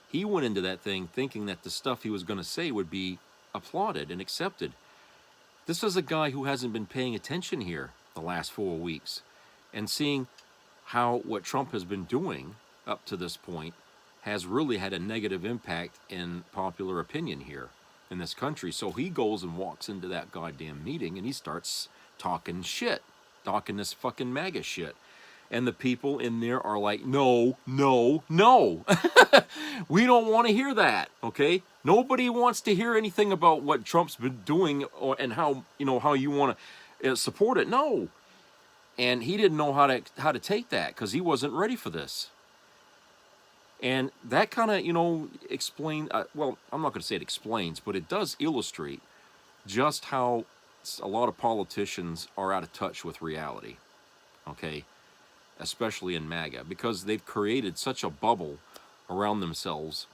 He went into that thing thinking that the stuff he was going to say would be applauded and accepted. This is a guy who hasn't been paying attention here the last 4 weeks. And seeing how what Trump has been doing up to this point has really had a negative impact in popular opinion here in this country. So he goes and walks into that goddamn meeting and he starts talking shit, talking this fucking MAGA shit. And the people in there are like, no, no, no. We don't want to hear that, okay? Nobody wants to hear anything about what Trump's been doing and how, how you want to support it. No. And he didn't know how to take that because he wasn't ready for this. And that kind of, explain, well, I'm not going to say it explains, but it does illustrate just how a lot of politicians are out of touch with reality, okay? Especially in MAGA, because they've created such a bubble around themselves,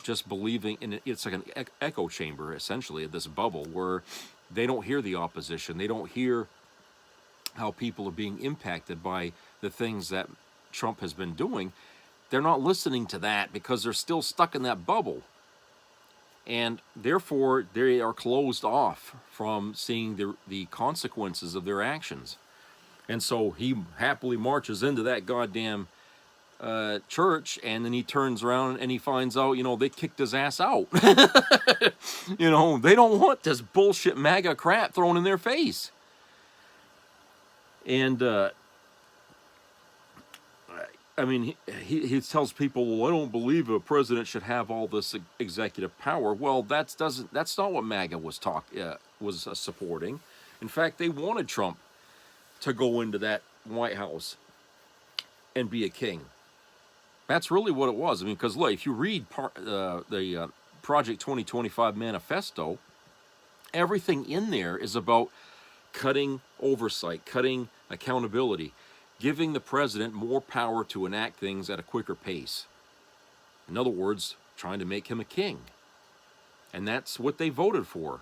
just believing in it. It's like an echo chamber, essentially, of this bubble where they don't hear the opposition. They don't hear how people are being impacted by the things that Trump has been doing. They're not listening to that because they're still stuck in that bubble. And therefore, they are closed off from seeing the consequences of their actions. And so he happily marches into that goddamn church, and then he turns around and he finds out, they kicked his ass out. They don't want this bullshit MAGA crap thrown in their face. And, I mean, he tells people, well, I don't believe a president should have all this executive power. Well, that's not what MAGA was supporting. In fact, they wanted Trump to go into that White House and be a king. That's really what it was. I mean, because look, if you read the Project 2025 manifesto, everything in there is about cutting oversight, cutting accountability, giving the president more power to enact things at a quicker pace. In other words, trying to make him a king. And that's what they voted for.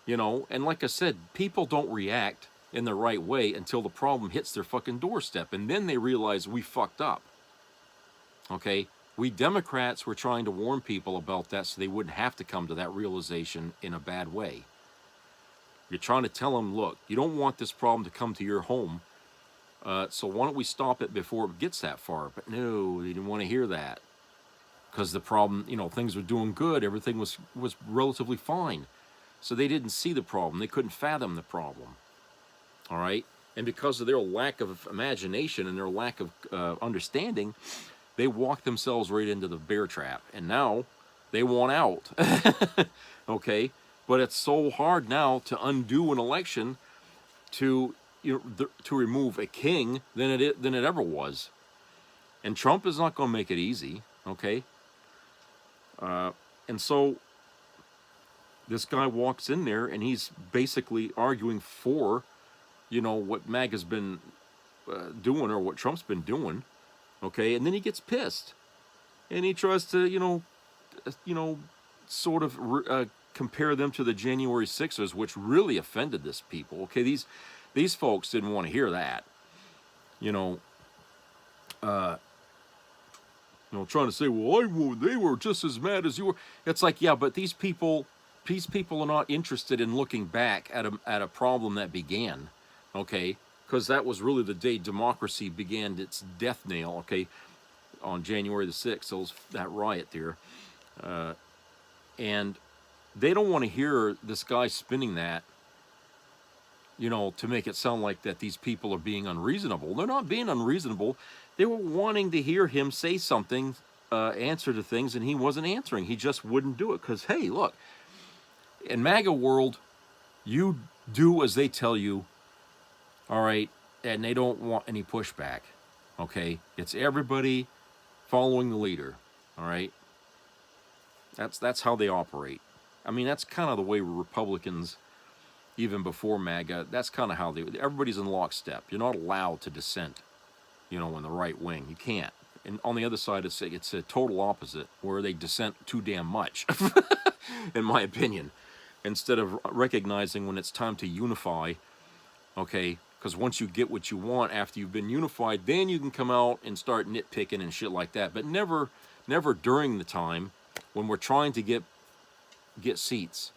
And like I said, people don't react in the right way until the problem hits their fucking doorstep. And then they realize we fucked up. Okay? We Democrats were trying to warn people about that so they wouldn't have to come to that realization in a bad way. You're trying to tell them, look, you don't want this problem to come to your home, so why don't we stop it before it gets that far? But no, they didn't want to hear that. Because the problem, things were doing good, everything was relatively fine. So they didn't see the problem. They couldn't fathom the problem. All right? And because of their lack of imagination and their lack of understanding, they walked themselves right into the bear trap. And now they want out. Okay? But it's so hard now to undo an election to remove a king than it ever was. And Trump is not going to make it easy, okay? And so this guy walks in there and he's basically arguing for, what MAGA's been doing or what Trump's been doing, okay? And then he gets pissed. And he tries to, sort of compare them to the January 6ers, which really offended this people. Okay, these folks didn't want to hear that. Trying to say, well, they were just as mad as you were. It's like, yeah, but these people are not interested in looking back at a problem that began. Okay, because that was really the day democracy began its death nail. Okay, on January the 6th, so that riot there, and they don't want to hear this guy spinning that, to make it sound like that these people are being unreasonable. They're not being unreasonable. They were wanting to hear him say something, answer to things, and he wasn't answering. He just wouldn't do it because, hey, look, in MAGA world, you do as they tell you, all right, and they don't want any pushback, okay? It's everybody following the leader, all right? That's how they operate. I mean, that's kind of the way Republicans, even before MAGA, that's kind of how everybody's in lockstep. You're not allowed to dissent, in the right wing. You can't. And on the other side, it's a total opposite, where they dissent too damn much, in my opinion, instead of recognizing when it's time to unify, okay? Because once you get what you want after you've been unified, then you can come out and start nitpicking and shit like that. But never during the time when we're trying to get seats.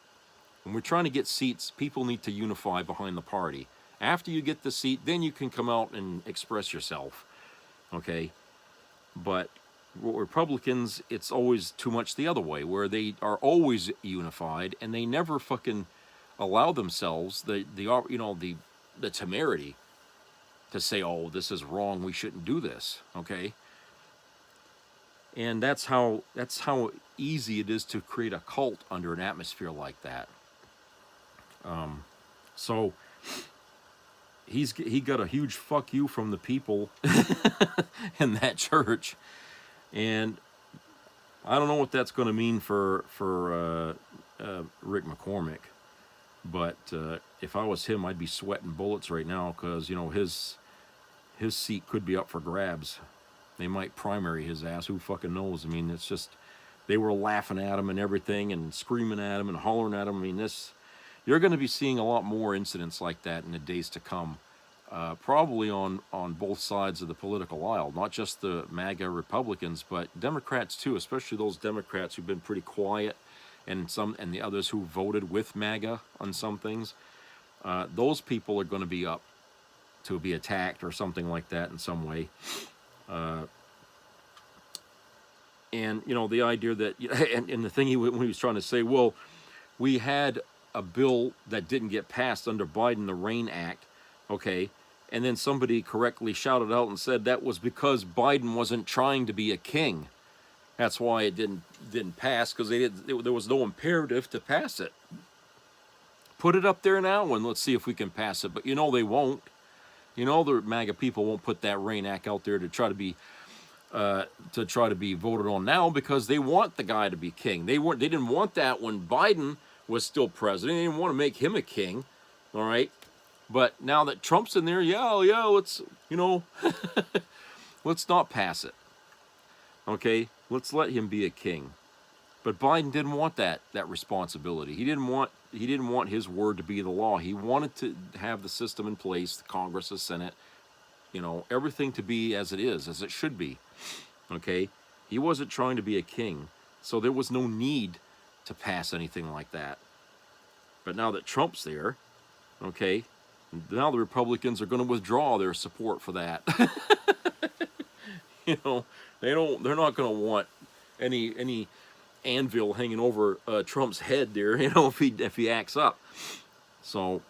When we're trying to get seats, people need to unify behind the party. After you get the seat, then you can come out and express yourself, okay? But Republicans, it's always too much the other way, where they are always unified and they never fucking allow themselves the temerity to say, oh, this is wrong, we shouldn't do this, okay? And that's how easy it is to create a cult under an atmosphere like that. So he got a huge fuck you from the people in that church, and I don't know what that's going to mean for Rick McCormick, but if I was him, I'd be sweating bullets right now, because you know his seat could be up for grabs. They might primary his ass. Who fucking knows? I mean, it's just, they were laughing at him and everything, and screaming at him and hollering at him. I mean, you're going to be seeing a lot more incidents like that in the days to come. Probably on both sides of the political aisle, not just the MAGA Republicans, but Democrats too, especially those Democrats who've been pretty quiet, and the others who voted with MAGA on some things. Those people are going to be up to be attacked or something like that in some way. And you know, the idea that, and the thing when he was trying to say, well, we had a bill that didn't get passed under Biden, the RAIN Act, okay, and then somebody correctly shouted out and said that was because Biden wasn't trying to be a king. That's why it didn't pass, because there was no imperative to pass it. Put it up there now and let's see if we can pass it. But you know they won't. You know the MAGA people won't put that RAIN Act out there to try to be voted on now, because they want the guy to be king. They didn't want that when Biden was still president. They didn't want to make him a king. All right. But now that Trump's in there, yeah, let's, you know, let's not pass it. Okay, let's let him be a king. But Biden didn't want that responsibility. He didn't want his word to be the law. He wanted to have the system in place, the Congress, the Senate, you know, everything to be as it is, as it should be. Okay, he wasn't trying to be a king, so there was no need to pass anything like that. But now that Trump's there, okay, now the Republicans are going to withdraw their support for that. You know, they're not going to want any anvil hanging over Trump's head there, you know, if he acts up. So,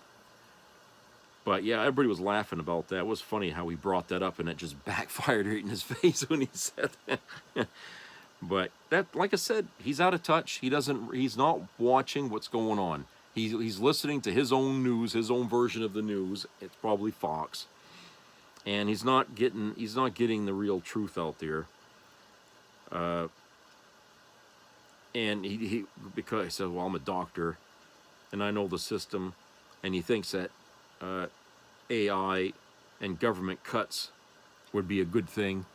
but yeah, everybody was laughing about that. It was funny how he brought that up, and it just backfired right in his face when he said that. But that, like I said, he's out of touch. He's not watching what's going on. He's listening to his own news, his own version of the news. It's probably Fox, and he's not getting the real truth out there. And because he said, well, I'm a doctor, and I know the system, and he thinks that AI and government cuts would be a good thing.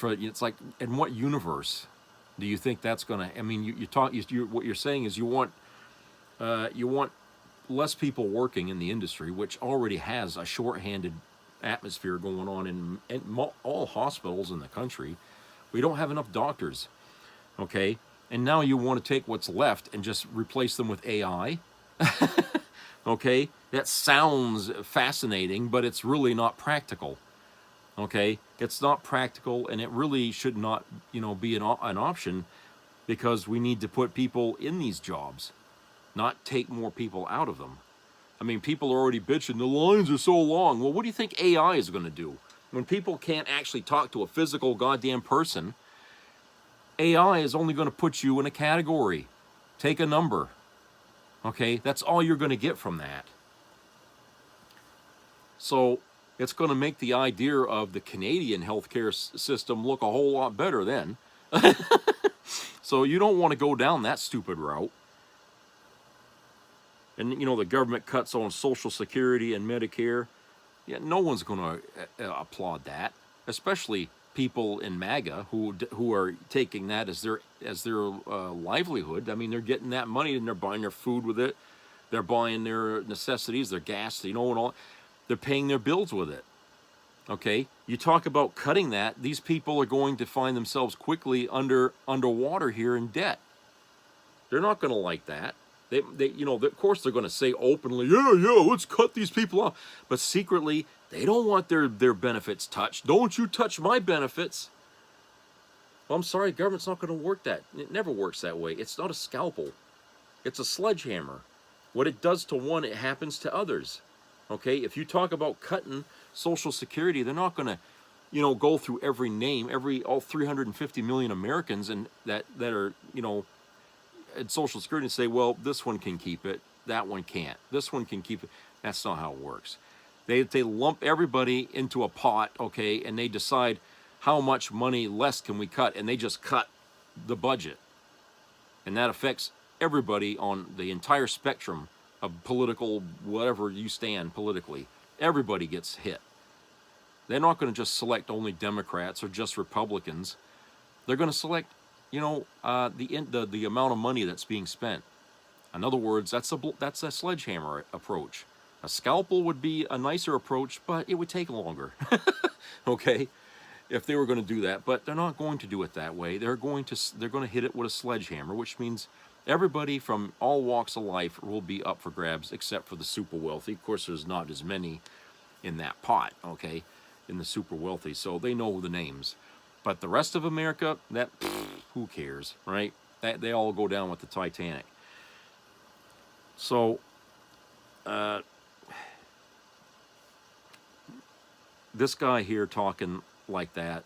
It's like, in what universe do you think that's gonna? I mean, what you're saying is you want less people working in the industry, which already has a shorthanded atmosphere going on in all hospitals in the country. We don't have enough doctors, okay? And now you want to take what's left and just replace them with AI? Okay? That sounds fascinating, but it's really not practical. Okay? It's not practical, and it really should not, you know, be an option, because we need to put people in these jobs, not take more people out of them. I mean, people are already bitching, the lines are so long. Well, what do you think AI is going to do? When people can't actually talk to a physical goddamn person, AI is only going to put you in a category. Take a number. Okay? That's all you're going to get from that. So it's going to make the idea of the Canadian healthcare system look a whole lot better then. So you don't want to go down that stupid route. And, you know, the government cuts on Social Security and Medicare. Yeah, no one's going to applaud that, especially people in MAGA who are taking that as their livelihood. I mean, they're getting that money and they're buying their food with it. They're buying their necessities, their gas, you know, and all. They're paying their bills with it. Okay, you talk about cutting that. These people are going to find themselves quickly underwater here in debt. They're not going to like that. They you know, of course they're going to say openly, yeah, let's cut these people off. But secretly, they don't want their benefits touched. Don't you touch my benefits. Well, I'm sorry, government's not going to work that. It never works that way. It's not a scalpel. It's a sledgehammer. What it does to one, it happens to others. Okay, if you talk about cutting Social Security, they're not going to, you know, go through every name, all 350 million Americans and that are, you know, at Social Security and say, well, this one can keep it, that one can't. This one can keep it. That's not how it works. They lump everybody into a pot, okay, and they decide how much money less can we cut, and they just cut the budget. And that affects everybody on the entire spectrum of political, whatever you stand politically. Everybody gets hit. They're not going to just select only Democrats or just Republicans. They're going to select, you know, the amount of money that's being spent. In other words, that's a sledgehammer approach. A scalpel would be a nicer approach, but it would take longer. Okay, if they were going to do that, but they're not going to do it that way. They're going to hit it with a sledgehammer, which means everybody from all walks of life will be up for grabs, except for the super wealthy. Of course, there's not as many in that pot, okay, in the super wealthy, so they know the names. But the rest of America, who cares, right? They all go down with the Titanic. So, this guy here talking like that,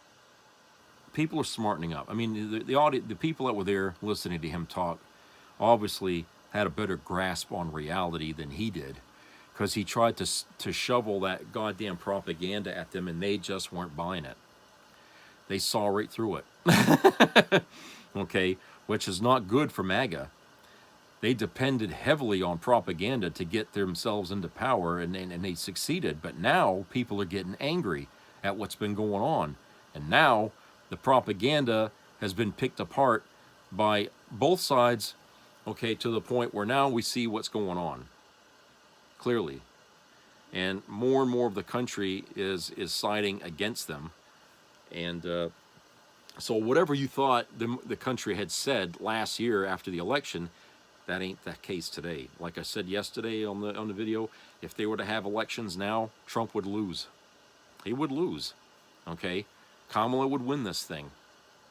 people are smartening up. I mean, the people that were there listening to him talk obviously had a better grasp on reality than he did, because he tried to shovel that goddamn propaganda at them, and they just weren't buying it. They saw right through it. Okay, which is not good for MAGA. They depended heavily on propaganda to get themselves into power, and they succeeded. But now people are getting angry at what's been going on. And now the propaganda has been picked apart by both sides, okay, to the point where now we see what's going on clearly. And more of the country is siding against them. And so whatever you thought the country had said last year after the election, that ain't the case today. Like I said yesterday on the video, if they were to have elections now, Trump would lose. He would lose, okay? Kamala would win this thing,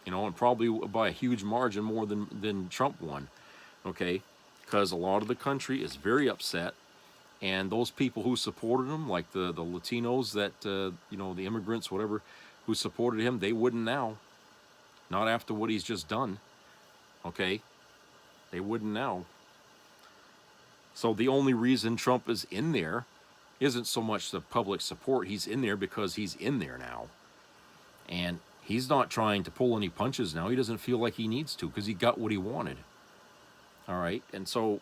you know, and probably by a huge margin more than Trump won, okay? Because a lot of the country is very upset, and those people who supported him, like the Latinos that, you know, the immigrants, whatever, who supported him, they wouldn't now. Not after what he's just done, okay? They wouldn't now. So the only reason Trump is in there isn't so much the public support. He's in there because he's in there now. And he's not trying to pull any punches now. He doesn't feel like he needs to, because he got what he wanted. All right? And so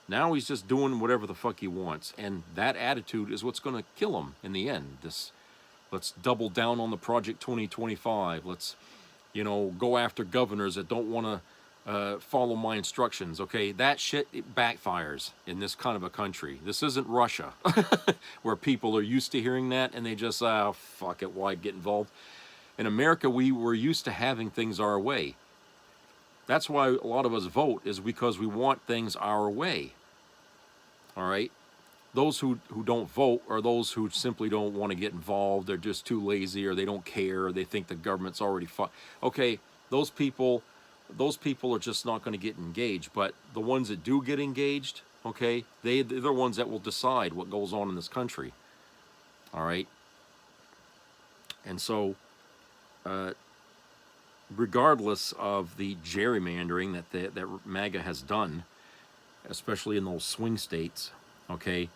now he's just doing whatever the fuck he wants. And that attitude is what's going to kill him in the end. Let's double down on the Project 2025. Let's, you know, go after governors that don't want to follow my instructions, okay? That shit, it backfires in this kind of a country. This isn't Russia, where people are used to hearing that and they just, fuck it, why get involved? In America, we were used to having things our way. That's why a lot of us vote, is because we want things our way. All right? Those who don't vote are those who simply don't want to get involved. They're just too lazy, or they don't care, or they think the government's already okay, those people are just not going to get engaged. But the ones that do get engaged, okay, they're the ones that will decide what goes on in this country. All right? And so, regardless of the gerrymandering that MAGA has done, especially in those swing states, okay,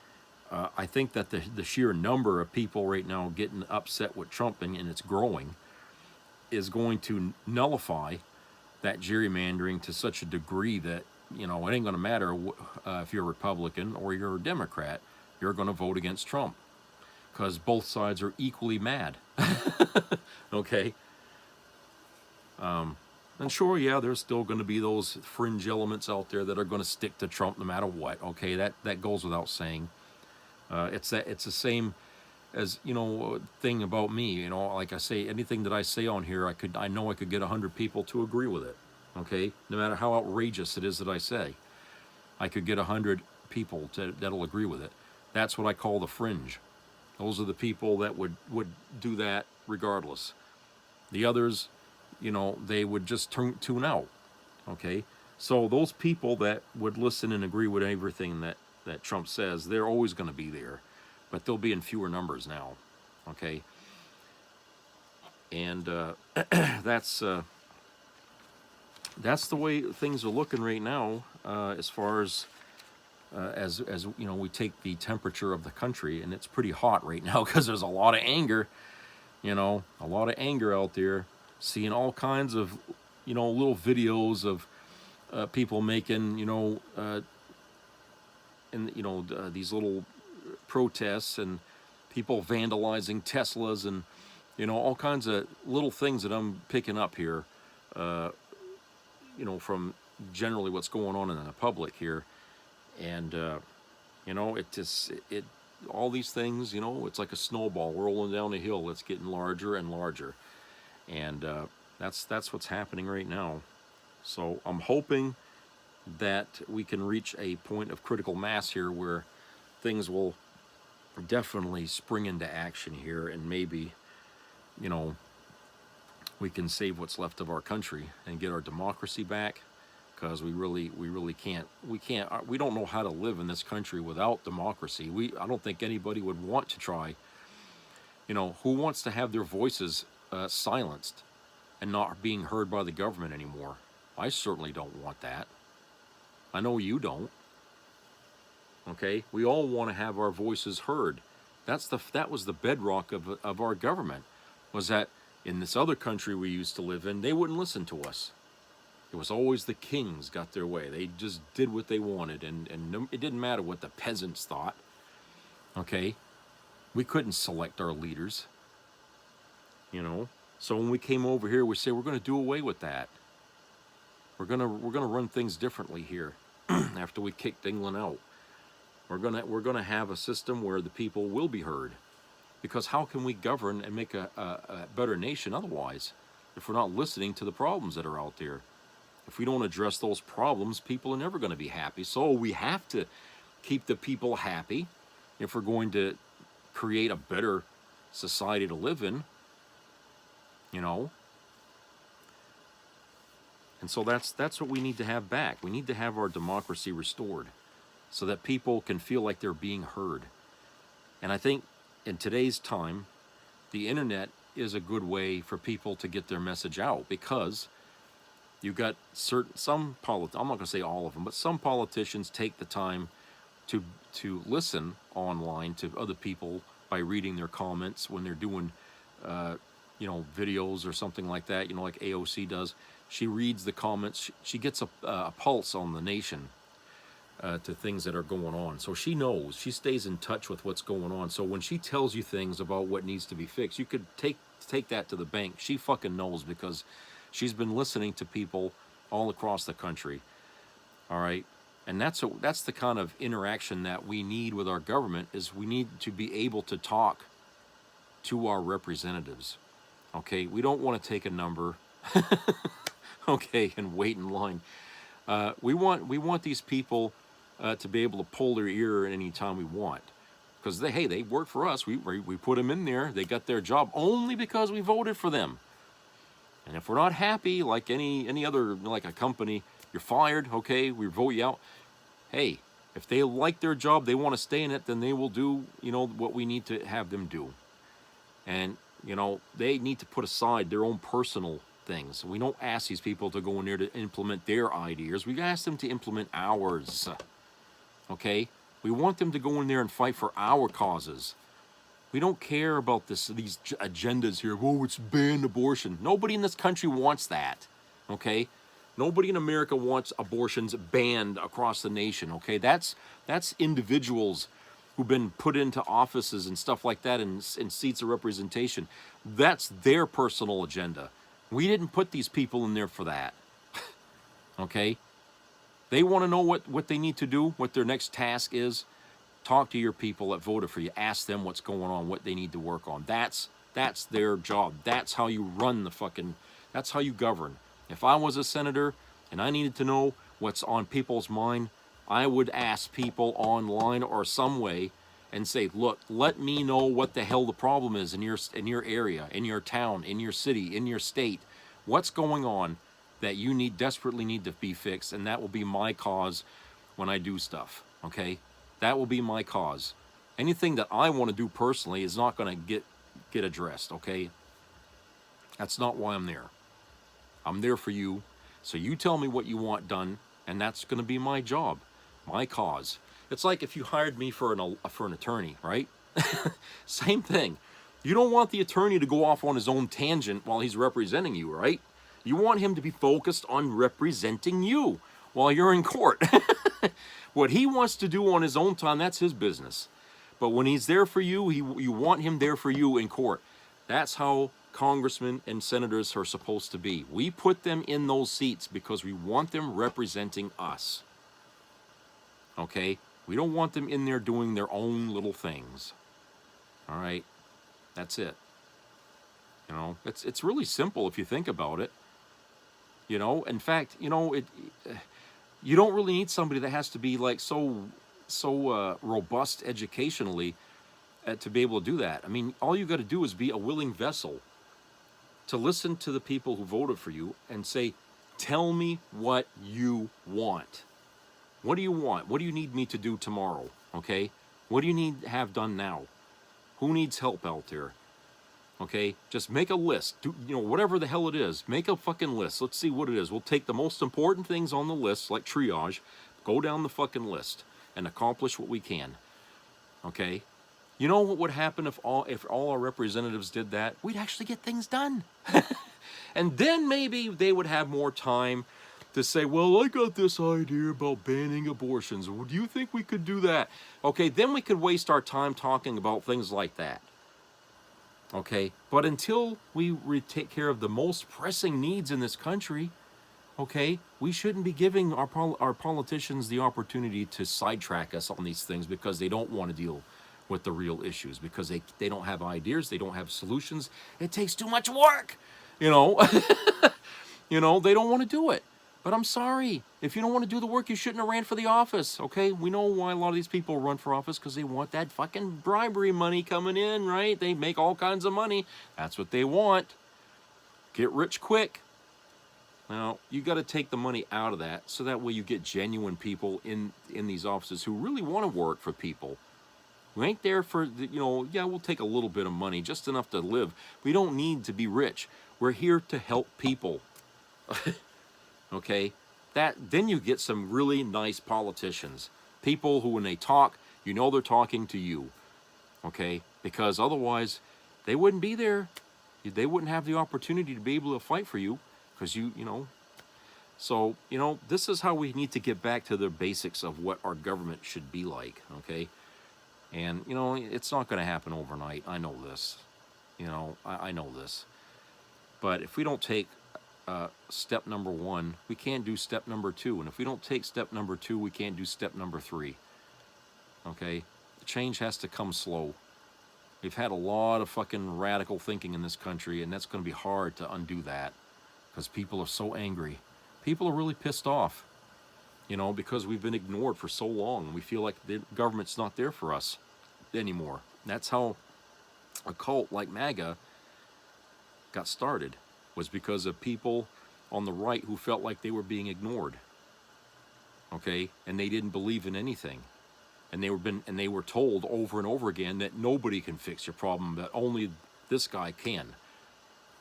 I think that the sheer number of people right now getting upset with Trump, and it's growing, is going to nullify that gerrymandering to such a degree that, you know, it ain't going to matter if you're a Republican or you're a Democrat, you're going to vote against Trump, because both sides are equally mad. Okay? And sure, yeah, there's still going to be those fringe elements out there that are going to stick to Trump no matter what. Okay, that goes without saying. It's the same as, you know, thing about me. You know, like I say, anything that I say on here, I know I could get 100 people to agree with it. Okay, no matter how outrageous it is that I say, I could get 100 people that'll agree with it. That's what I call the fringe. Those are the people that would do that regardless. The others, you know, they would just tune out. Okay, so those people that would listen and agree with everything that Trump says, they're always going to be there, but they'll be in fewer numbers now. Okay, and that's the way things are looking right now, as far as you know, we take the temperature of the country, and it's pretty hot right now because there's a lot of anger, you know, a lot of anger out there. Seeing all kinds of, you know, little videos of people making, you know, these little protests, and people vandalizing Teslas, and, you know, all kinds of little things that I'm picking up here, you know, from generally what's going on in the public here. And, you know, all these things, you know, it's like a snowball rolling down a hill. It's getting larger and larger. And that's what's happening right now. So I'm hoping that we can reach a point of critical mass here where things will definitely spring into action here, and maybe, you know, we can save what's left of our country and get our democracy back. Because we really can't, we don't know how to live in this country without democracy. I don't think anybody would want to try. You know, who wants to have their voices silenced and not being heard by the government anymore? I certainly don't want that. I know you don't. Okay, we all want to have our voices heard. That was the bedrock of our government, was that in this other country we used to live in, they wouldn't listen to us. It was always the kings got their way. They just did what they wanted, and it didn't matter what the peasants thought. Okay, we couldn't select our leaders. You know, so when we came over here, we say we're going to do away with that. We're gonna run things differently here. After we kicked England out, we're gonna have a system where the people will be heard. Because how can we govern and make a better nation otherwise, if we're not listening to the problems that are out there? If we don't address those problems, people are never going to be happy. So we have to keep the people happy if we're going to create a better society to live in, you know. And so that's what we need to have back. We need to have our democracy restored so that people can feel like they're being heard. And I think in today's time, the internet is a good way for people to get their message out, because you've got I'm not going to say all of them, but some politicians take the time to listen online to other people by reading their comments when they're doing, you know, videos or something like that. You know, like AOC does. She reads the comments. She gets a pulse on the nation to things that are going on. So she knows. She stays in touch with what's going on. So when she tells you things about what needs to be fixed, you could take that to the bank. She fucking knows, because she's been listening to people all across the country. All right, and that's the kind of interaction that we need with our government. Is we need to be able to talk to our representatives. Okay, we don't want to take a number, okay, and wait in line. We want these people to be able to pull their ear any time we want, because they work for us. We put them in there. They got their job only because we voted for them. And if we're not happy, like any other, like a company, you're fired, okay, we vote you out. Hey, if they like their job, they want to stay in it, then they will do, you know, what we need to have them do. And, you know, they need to put aside their own personal things. We don't ask these people to go in there to implement their ideas. We ask them to implement ours, okay? We want them to go in there and fight for our causes. We don't care about these agendas here. Oh, it's ban abortion. Nobody in this country wants that, okay? Nobody in America wants abortions banned across the nation, okay? That's individuals who've been put into offices and stuff like that, and seats of representation. That's their personal agenda. We didn't put these people in there for that, okay? They want to know what they need to do, what their next task is. Talk to your people that voted for you. Ask them what's going on, what they need to work on. That's their job. That's how you run that's how you govern. If I was a senator and I needed to know what's on people's mind, I would ask people online or some way and say, look, let me know what the hell the problem is in your area, in your town, in your city, in your state. What's going on that you desperately need to be fixed, and that will be my cause when I do stuff, okay? That will be my cause. Anything that I want to do personally is not going to get get addressed, okay? That's not why I'm there. I'm there for you. So you tell me what you want done, and that's going to be my job, my cause. It's like if you hired me for an attorney, right? Same thing. You don't want the attorney to go off on his own tangent while he's representing you, right? You want him to be focused on representing you while you're in court. What he wants to do on his own time, that's his business. But when he's there for you, you want him there for you in court. That's how congressmen and senators are supposed to be. We put them in those seats because we want them representing us. Okay? We don't want them in there doing their own little things. All right? That's it. You know, it's really simple if you think about it. You know, in fact, you know, you don't really need somebody that has to be like so robust educationally to be able to do that. I mean, all you got to do is be a willing vessel to listen to the people who voted for you and say, tell me what you want. What do you want? What do you need me to do tomorrow? Okay? What do you need to have done now? Who needs help out there? Okay? Just make a list. Do, you know, whatever the hell it is, make a fucking list. Let's see what it is. We'll take the most important things on the list, like triage, go down the fucking list and accomplish what we can. Okay? You know what would happen if all our representatives did that? We'd actually get things done. And then maybe they would have more time to say, well, I got this idea about banning abortions. Do you think we could do that? Okay, then we could waste our time talking about things like that. Okay, but until we take care of the most pressing needs in this country, okay, we shouldn't be giving our politicians the opportunity to sidetrack us on these things because they don't want to deal with the real issues, because they don't have ideas, they don't have solutions. It takes too much work, you know. You know, they don't want to do it. But I'm sorry, if you don't want to do the work, you shouldn't have ran for the office, okay? We know why a lot of these people run for office, because they want that fucking bribery money coming in, right? They make all kinds of money. That's what they want. Get rich quick. Now, you got to take the money out of that, so that way you get genuine people in these offices who really want to work for people. We ain't there for, you know, yeah, we'll take a little bit of money, just enough to live. We don't need to be rich. We're here to help people. Okay? Then you get some really nice politicians. People who, when they talk, you know they're talking to you. Okay? Because otherwise, they wouldn't be there. They wouldn't have the opportunity to be able to fight for you. Because you know. So, you know, this is how we need to get back to the basics of what our government should be like. Okay? And, you know, it's not going to happen overnight. I know this. You know, I know this. But if we don't take step number 1, we can't do step number 2. And if we don't take step number 2, we can't do step number 3. Okay? The change has to come slow. We've had a lot of fucking radical thinking in this country, and that's going to be hard to undo that. Because people are so angry. People are really pissed off. You know, because we've been ignored for so long. We feel like the government's not there for us anymore. That's how a cult like MAGA got started. Was because of people on the right who felt like they were being ignored. Okay? And they didn't believe in anything. And they were told over and over again that nobody can fix your problem, that only this guy can.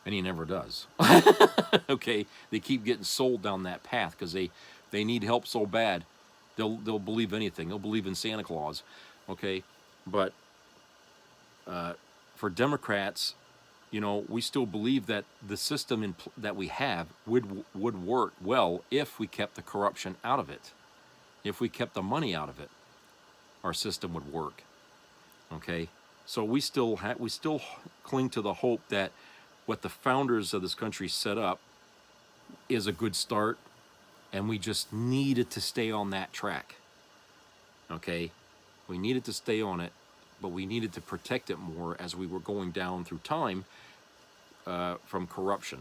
And he never does. Okay? They keep getting sold down that path because they need help so bad. They'll believe anything. They'll believe in Santa Claus. Okay? But for Democrats, you know, we still believe that the system that we have would work well if we kept the corruption out of it. If we kept the money out of it, our system would work. Okay? So we still cling to the hope that what the founders of this country set up is a good start, and we just needed to stay on that track. Okay? We needed to stay on it, but we needed to protect it more as we were going down through time from corruption.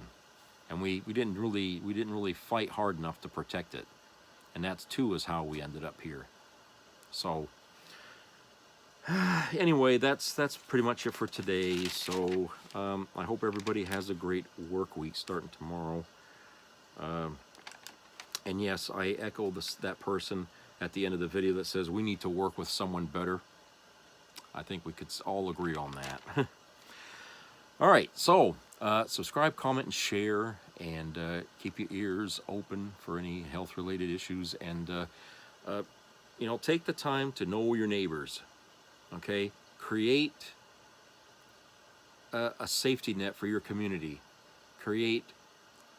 And we didn't really fight hard enough to protect it. And that's too is how we ended up here. So anyway, that's pretty much it for today. So I hope everybody has a great work week starting tomorrow. And yes, I echo that person at the end of the video that says we need to work with someone better. I think we could all agree on that. All right, so subscribe, comment, and share, and keep your ears open for any health-related issues. And you know, take the time to know your neighbors. Okay, create a safety net for your community. Create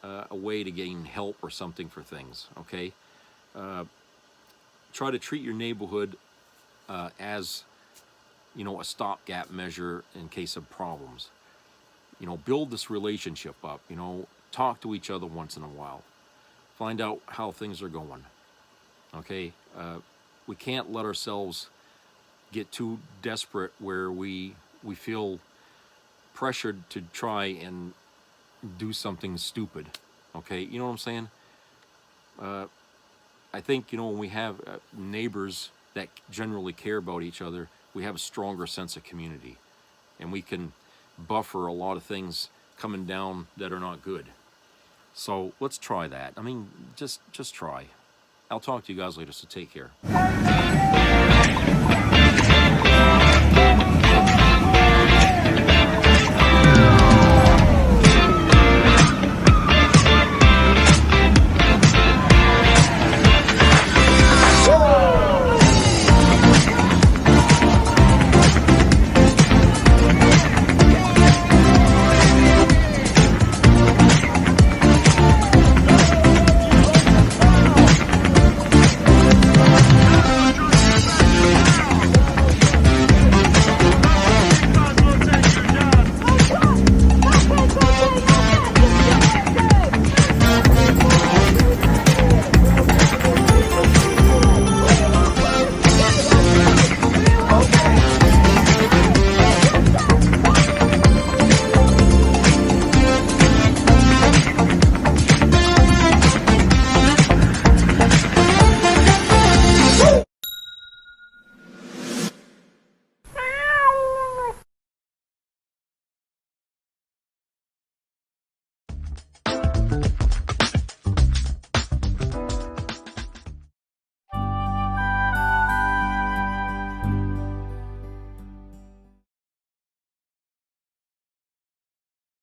a way to gain help or something for things. Okay, try to treat your neighborhood as, you know, a stopgap measure in case of problems. You know, build this relationship up. You know, talk to each other once in a while. Find out how things are going. Okay, we can't let ourselves get too desperate where we feel pressured to try and do something stupid. Okay, you know what I'm saying? I think, you know, when we have neighbors that generally care about each other, we have a stronger sense of community, and we can buffer a lot of things coming down that are not good. So let's try that. I mean, just try. I'll talk to you guys later, so take care.